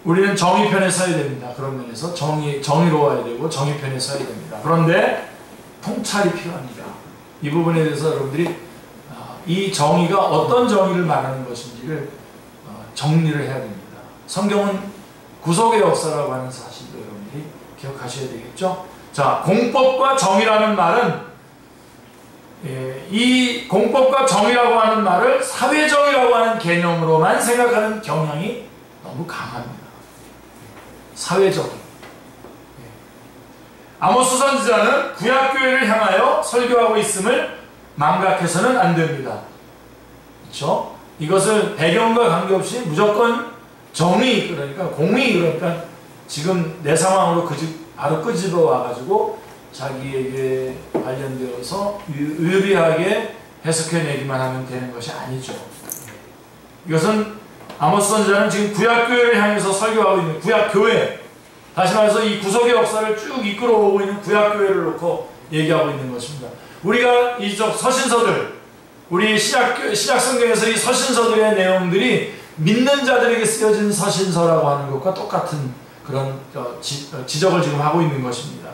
우리는 정의 편에 서야 됩니다. 그런 면에서 정의로워야 되고 정의 편에 서야 됩니다. 그런데 통찰이 필요합니다. 이 부분에 대해서 여러분들이 이 정의가 어떤 정의를 말하는 것인지를 정리를 해야 됩니다. 성경은 구속의 역사라고 하는 사실도 여러분들이 기억하셔야 되겠죠? 자, 공법과 정의라는 말은 이 공법과 정의라고 하는 말을 사회정의라고 하는 개념으로만 생각하는 경향이 너무 강합니다. 사회정의. 아모스 선지자는 구약교회를 향하여 설교하고 있음을 망각해서는 안 됩니다. 그렇죠? 이것을 배경과 관계없이 무조건 정의, 그러니까 공의, 그러니까 지금 내 상황으로 바로 끄집어 와가지고 자기에게 관련되어서 유리하게 해석해내기만 하면 되는 것이 아니죠. 이것은 아모스 선지자는 지금 구약교회를 향해서 설교하고 있는 구약교회, 다시 말해서 이 구속의 역사를 쭉 이끌어오고 있는 구약교회를 놓고 얘기하고 있는 것입니다. 우리가 이쪽 서신서들, 우리 신약성경에서 이 서신서들의 내용들이 믿는 자들에게 쓰여진 서신서라고 하는 것과 똑같은 그런 지적을 지금 하고 있는 것입니다.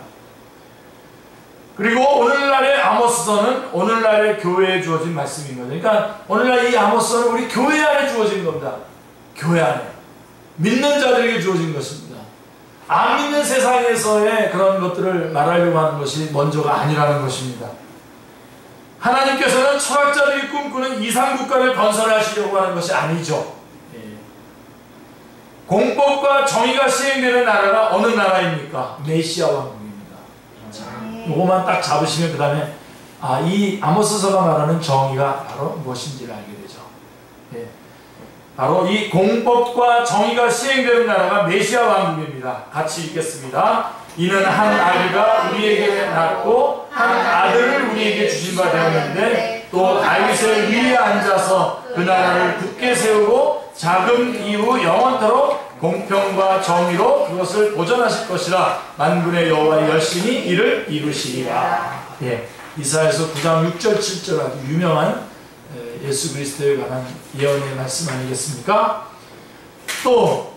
그리고 오늘날의 아모스서는 오늘날의 교회에 주어진 말씀인 거죠. 그러니까 오늘날 이 아모스서는 우리 교회 안에 주어진 겁니다. 교회 안에. 믿는 자들에게 주어진 것입니다. 안 믿는 세상에서의 그런 것들을 말하려고 하는 것이 먼저가 아니라는 것입니다. 하나님께서는 철학자들이 꿈꾸는 이상국가를 건설하시려고 하는 것이 아니죠. 공법과 정의가 시행되는 나라가 어느 나라입니까? 메시아 왕국입니다. 자, 이것만 딱 잡으시면 그 다음에 이 아모스서가 말하는 정의가 바로 무엇인지를 알게 되죠. 바로 이 공법과 정의가 시행되는 나라가 메시아 왕국입니다. 같이 읽겠습니다. 이는 한 아들가 우리에게 낳고 한 아들을 우리에게 주신 바 되었는데 또 다윗의 위에 앉아서 그 나라를 굳게 세우고 자금 이후 영원토록 공평과 정의로 그것을 보존하실 것이라 만군의 여호와 열심히 이를 이루시리라. 이사야서 9장 6절 7절 아주 유명한 예수 그리스도에 관한 예언의 말씀 아니겠습니까? 또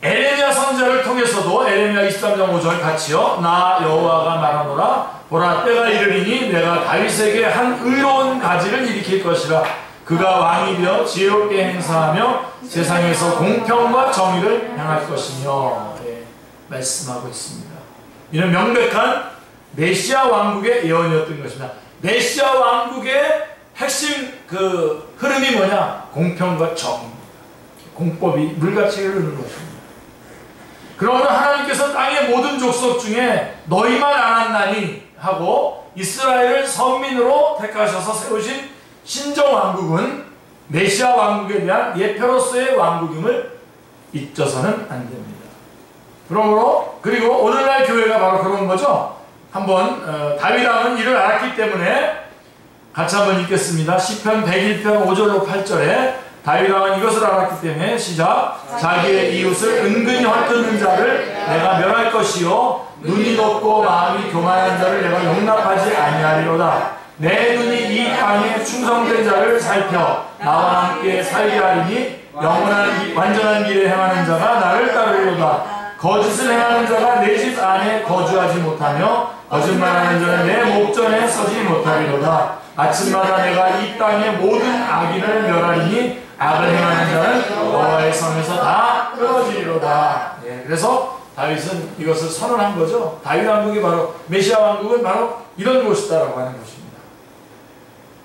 에레미야 선지자를 통해서도 에레미야 23장 5절 같이요. 나 여호와가 말하노라 보라 때가 이르리니 내가 다윗에게 한 의로운 가지를 일으킬 것이라 그가 왕이 되어 지혜롭게 행사하며 세상에서 공평과 정의를 행할 것이며 말씀하고 있습니다. 이는 명백한 메시아 왕국의 예언이었던 것입니다. 메시아 왕국의 핵심 그 흐름이 뭐냐? 공평과 정의입니다. 공법이 물같이 흐르는 것입니다. 그러면 하나님께서 땅의 모든 족속 중에 너희만 알았나니 하고 이스라엘을 선민으로 택하셔서 세우신 신정왕국은 메시아 왕국에 대한 예표로서의 왕국임을 잊어서는 안 됩니다. 그리고 오늘날 교회가 바로 그런 거죠. 한번 다윗 왕은 이를 알았기 때문에 같이 한번 읽겠습니다. 시편 101편 5절로 8절에 다윗 왕은 이것을 알았기 때문에 시작. 자기의 이웃을 은근히 헐뜯는 자를 내가 멸할 것이요 눈이 높고 마음이 교만한 자를 내가 용납하지 아니하리로다. 내 눈이 이 땅에 충성된 자를 살펴 나와 함께 살게 하리니 영원한 완전한 길에 행하는 자가 나를 따르리로다. 거짓을 행하는 자가 내 집 안에 거주하지 못하며 거짓말하는 자는 내 목전에 서지 못하리로다. 아침마다 내가 이 땅의 모든 악인을 멸하리니 악을 행하는 자는 여호와의 성에서 다 끊어지리로다. 그래서 다윗은 이것을 선언한 거죠. 다윗 왕국이 바로 메시아 왕국은 바로 이런 곳이다라고 하는 것입니다.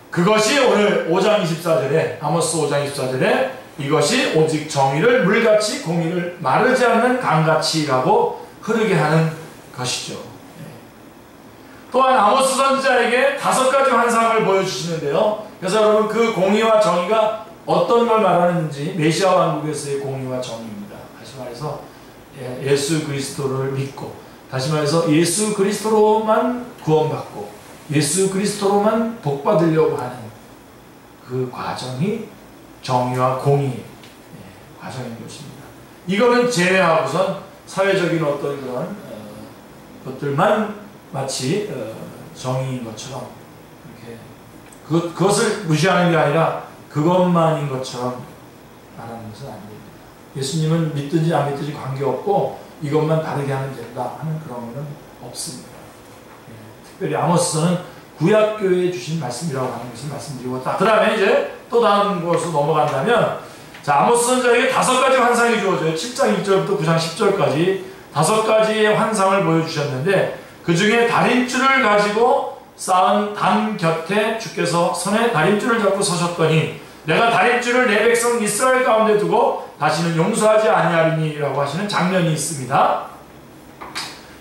그것이 오늘 5장 24절에 아모스 5장 24절에 이것이 오직 정의를 물같이 공의를 마르지 않는 강같이라고 흐르게 하는 것이죠. 또한 아모스 선지자에게 5가지 환상을 보여주시는데요. 그래서 여러분 그 공의와 정의가 어떤 걸 말하는지 메시아 왕국에서의 공의와 정의입니다. 다시 말해서 예수 그리스도를 믿고 다시 말해서 예수 그리스도로만 구원받고 예수 그리스도로만 복받으려고 하는 그 과정이 정의와 공의의 과정인 것입니다. 이거는 제외하고선 사회적인 어떤 그런 것들만 마치 정의인 것처럼 이렇게 그것을 무시하는 게 아니라 그것만인 것처럼 말하는 것은 안 됩니다. 예수님은 믿든지 안 믿든지 관계없고 이것만 다르게 하면 된다 하는 그런 것은 없습니다. 특별히 아모스서는 구약교회에 주신 말씀이라고 하는 것을 말씀드리고 그 다음에 이제 또 다른 것으로 넘어간다면 자 아모스 선지자에게 5가지 환상이 주어져요. 7장 1절부터 9장 10절까지 5가지의 환상을 보여주셨는데 그 중에 다림줄을 가지고 쌓은 담 곁에 주께서 손에 다림줄을 잡고 서셨더니 내가 다림줄을 내 백성 이스라엘 가운데 두고 다시는 용서하지 아니하리니 라고 하시는 장면이 있습니다.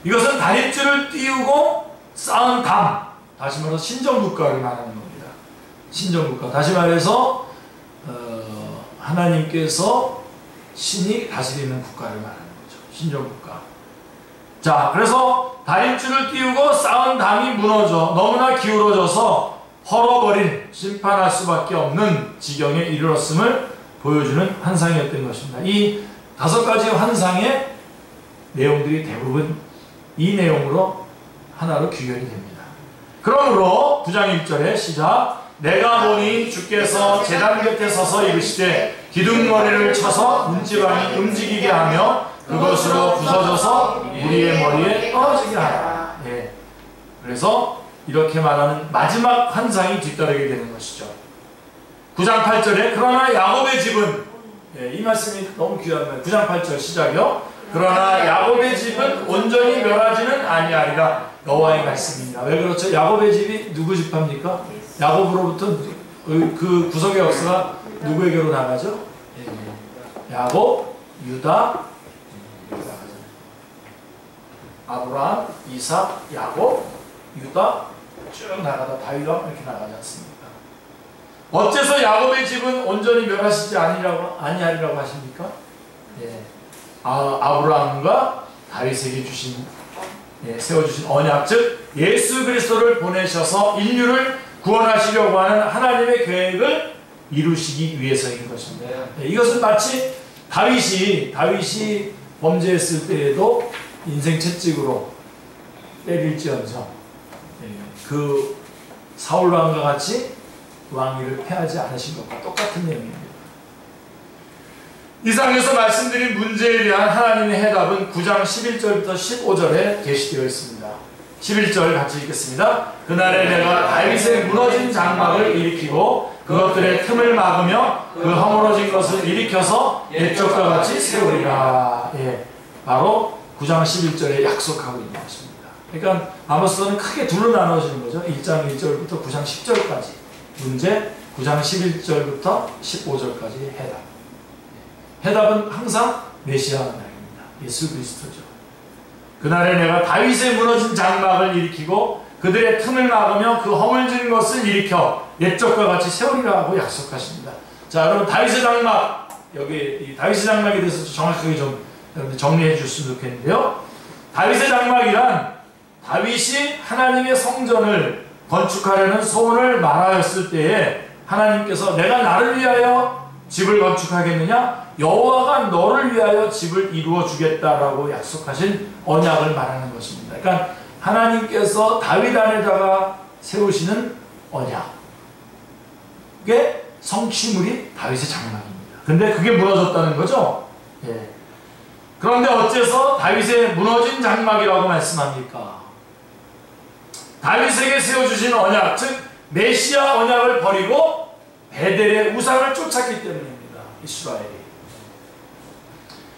이것은 다림줄을 띄우고 쌓은 담, 다시 말해서 신정국가를 말하는 겁니다. 신정국가, 다시 말해서 하나님께서 신이 다스리는 국가를 말하는 거죠. 신정국가. 자, 그래서 다림줄을 띄우고 쌓은 담이 무너져 너무나 기울어져서 헐어버린 심판할 수밖에 없는 지경에 이르렀음을 보여주는 환상이었던 것입니다. 이 5가지 환상의 내용들이 대부분 이 내용으로 하나로 귀결이 됩니다. 그러므로 9장 1절에 시작. 내가 보니 주께서 제단 곁에 서서 이르시되 기둥머리를 쳐서 문지방이 움직이게 하며 그것으로 부서져서 우리의 머리에 떨어지게 하라. 그래서 이렇게 말하는 마지막 환상이 뒤따르게 되는 것이죠. 9장 8절에 그러나 야곱의 집은, 이 말씀이 너무 귀한 말이에요. 9장 8절 시작이요. 그러나 야곱의 집은 온전히 멸하지는 아니하리라. 여호와의 말씀입니다. 왜 그렇죠? 야곱의 집이 누구 집합니까? 야곱으로부터 그 구속의 역사가 누구에게로 나가죠? 야곱, 유다, 아브라함, 이삭, 야곱, 유다 쭉 나가다 다윗 왕 이렇게 나가지 않습니까? 어째서 야곱의 집은 온전히 멸하시지 아니하리라고 하십니까? 아브라함과 다윗에게 주신, 세워주신 언약, 즉 예수 그리스도를 보내셔서 인류를 구원하시려고 하는 하나님의 계획을 이루시기 위해서인 것입니다. 이것은 마치 다윗이 범죄했을 때에도 인생 채찍으로 때릴지언정 그 사울 왕과 같이 왕위를 패하지 않으신 것과 똑같은 내용입니다. 이상에서 말씀드린 문제에 대한 하나님의 해답은 9장 11절부터 15절에 게시되어 있습니다. 11절 같이 읽겠습니다. 그날에 내가 다윗의 무너진 장막을 일으키고 그것들의 틈을 막으며 그 허물어진 것을 일으켜서 옛적과 같이 세우리라. 바로 9장 11절에 약속하고 있는 것입니다. 그러니까 아모스는 크게 둘로 나눠지는 거죠. 1장 1절부터 9장 10절까지 문제, 9장 11절부터 15절까지 해답. 해답은 항상 메시아 하나님입니다. 예수 그리스도죠. 그날에 내가 다윗의 무너진 장막을 일으키고 그들의 틈을 막으며 그 허물진 것을 일으켜 옛적과 같이 세우리라 하고 약속하십니다. 자, 여러분 다윗의 장막, 여기 이 다윗의 장막에 대해서 정확하게 좀 정리해 주셨으면 좋겠는데요. 다윗의 장막이란 다윗이 하나님의 성전을 건축하려는 소원을 말하였을 때에 하나님께서 내가 나를 위하여 집을 건축하겠느냐? 여호와가 너를 위하여 집을 이루어 주겠다라고 약속하신 언약을 말하는 것입니다. 그러니까 하나님께서 다윗 안에다가 세우시는 언약, 그게 성취물이 다윗의 장막입니다. 근데 그게 무너졌다는 거죠. 그런데 어째서 다윗의 무너진 장막이라고 말씀합니까? 다윗에게 세워주신 언약, 즉 메시아 언약을 버리고 베델의 우상을 쫓았기 때문입니다. 이스라엘이.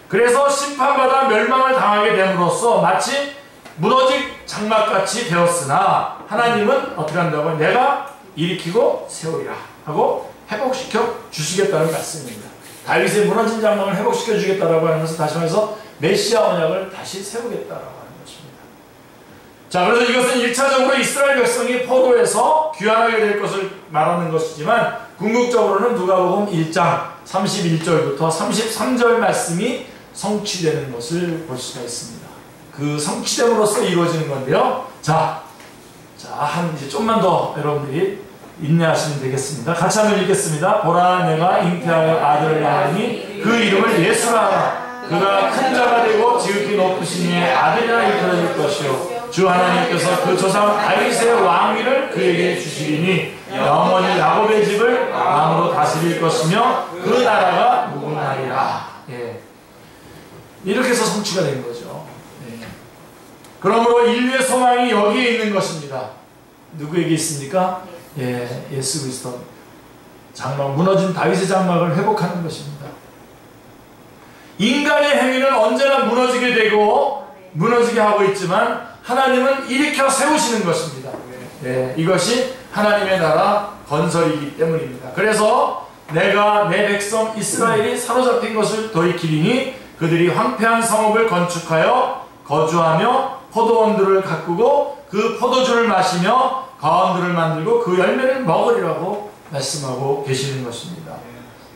그래서 심판받아 멸망을 당하게 됨으로써 마치 무너진 장막같이 되었으나 하나님은 어떻게 한다고? 내가 일으키고 세우리라 하고 회복시켜 주시겠다는 말씀입니다. 다윗의 무너진 장막을 회복시켜 주겠다라고 하는 것은 다시 말해서 메시아 언약을 다시 세우겠다라고 하는 것입니다. 자, 그래서 이것은 1차적으로 이스라엘 백성이 포로에서 귀환하게 될 것을 말하는 것이지만 궁극적으로는 누가복음 1장 31절부터 33절 말씀이 성취되는 것을 볼 수가 있습니다. 그 성취됨으로써 이루어지는 건데요. 한 이제 좀만 더 여러분들이 인내하시면 되겠습니다. 같이 한번 읽겠습니다. 보라, 내가 잉태하여 아들을 낳으니 그 이름을 예수라 하라. 그가 큰 자가 되고 지극히 높으신 이의 아들이라 일컬어질 것이요 주 하나님께서 그 조상 다윗의 왕위를 그에게 주시리니 영원히 야곱의 집을 왕으로 다스릴 것이며 그 나라가 무궁하리라. 이렇게 해서 성취가 된 거죠. 그러므로 인류의 소망이 여기에 있는 것입니다. 누구에게 있습니까? 예수 그리스도. 장막, 무너진 다윗의 장막을 회복하는 것입니다. 인간의 행위는 언제나 무너지게 되고 무너지게 하고 있지만 하나님은 일으켜 세우시는 것입니다. 이것이 하나님의 나라 건설이기 때문입니다. 그래서 내가 내 백성 이스라엘이 사로잡힌 것을 돌이키리니 그들이 황폐한 성읍을 건축하여 거주하며 포도원들을 가꾸고 그 포도주를 마시며 가원들을 만들고 그 열매를 먹으리라고 말씀하고 계시는 것입니다.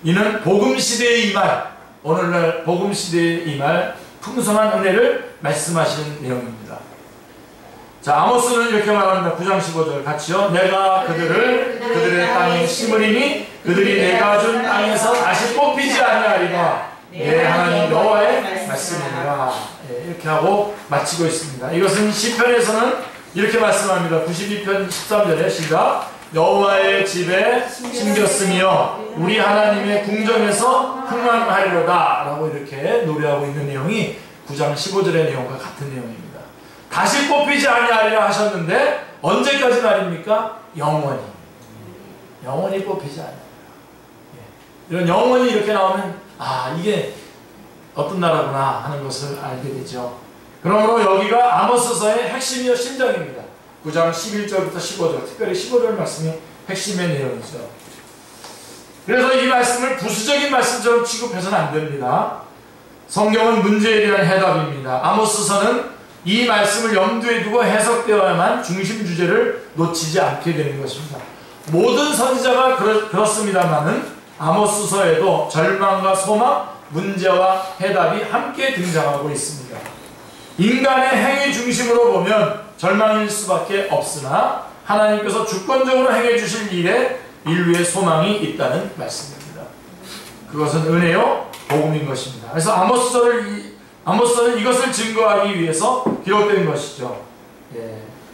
이는 복음시대의 이말, 오늘날 복음시대의 이말 풍성한 은혜를 말씀하시는 내용입니다. 자, 아모스는 이렇게 말합니다. 9장 15절 같이요. 내가 그들의 땅에 심으리니 그들이 내가 준 땅에서 다시 뽑히지 아니하리라. 하나님 여호와의 말씀이니라. 이렇게 하고 마치고 있습니다. 이것은 시편에서는 이렇게 말씀합니다. 92편 13절에 시작. 여호와의 집에 심겼으며 우리 하나님의 궁정에서 흥왕하리로다 라고 이렇게 노래하고 있는 내용이 9장 15절의 내용과 같은 내용입니다. 다시 뽑히지 아니하리라 하셨는데 언제까지 말입니까? 영원히. 영원히 뽑히지 않아요. 이런 영원히 이렇게 나오면 이게 어떤 나라구나 하는 것을 알게 되죠. 그러므로 여기가 아모스서의 핵심이요 심장입니다. 9장 11절부터 15절, 특별히 15절 말씀이 핵심의 내용이죠. 그래서 이 말씀을 부수적인 말씀처럼 취급해서는 안 됩니다. 성경은 문제에 대한 해답입니다. 아모스서는 이 말씀을 염두에 두고 해석되어야만 중심 주제를 놓치지 않게 되는 것입니다. 모든 선지자가 그렇습니다만은 아모스서에도 절망과 소망, 문제와 해답이 함께 등장하고 있습니다. 인간의 행위 중심으로 보면 절망일 수밖에 없으나 하나님께서 주권적으로 행해 주실 일에 인류의 소망이 있다는 말씀입니다. 그것은 은혜요 복음인 것입니다. 그래서 아모스서는 이것을 증거하기 위해서 기록된 것이죠.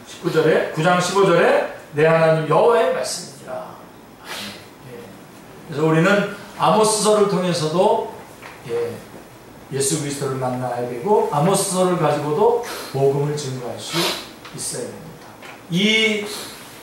19절에 9장 15절에 내 하나님 여호와의 말씀이니라. 그래서 우리는 아모스서를 통해서도 예수 그리스도를 만나야 되고 아모스서를 가지고도 복음을 증거할 수 있어야 됩니다. 이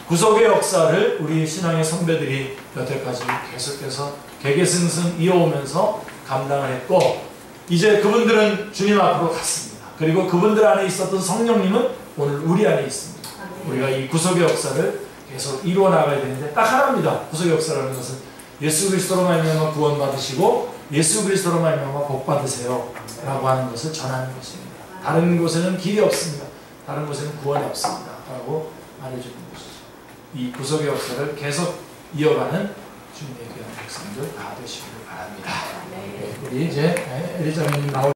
구속의 역사를 우리 신앙의 선배들이 여태까지 계속해서 개개승승 이어오면서 감당을 했고 이제 그분들은 주님 앞으로 갔습니다. 그리고 그분들 안에 있었던 성령님은 오늘 우리 안에 있습니다. 우리가 이 구속의 역사를 계속 이루어 나가야 되는데 딱 하나입니다. 구속의 역사라는 것은 예수 그리스도로 말미암아 구원받으시고 예수 그리스도로 말미암아 복 받으세요 라고 하는 것을 전하는 것입니다. 다른 곳에는 길이 없습니다. 다른 곳에는 구원이 없습니다 라고 말해주는 것이죠. 이 구속의 역사를 계속 이어가는 주님의 귀한 백성들 다 되시기를 바랍니다. 우리 이제 엘리자베님 나올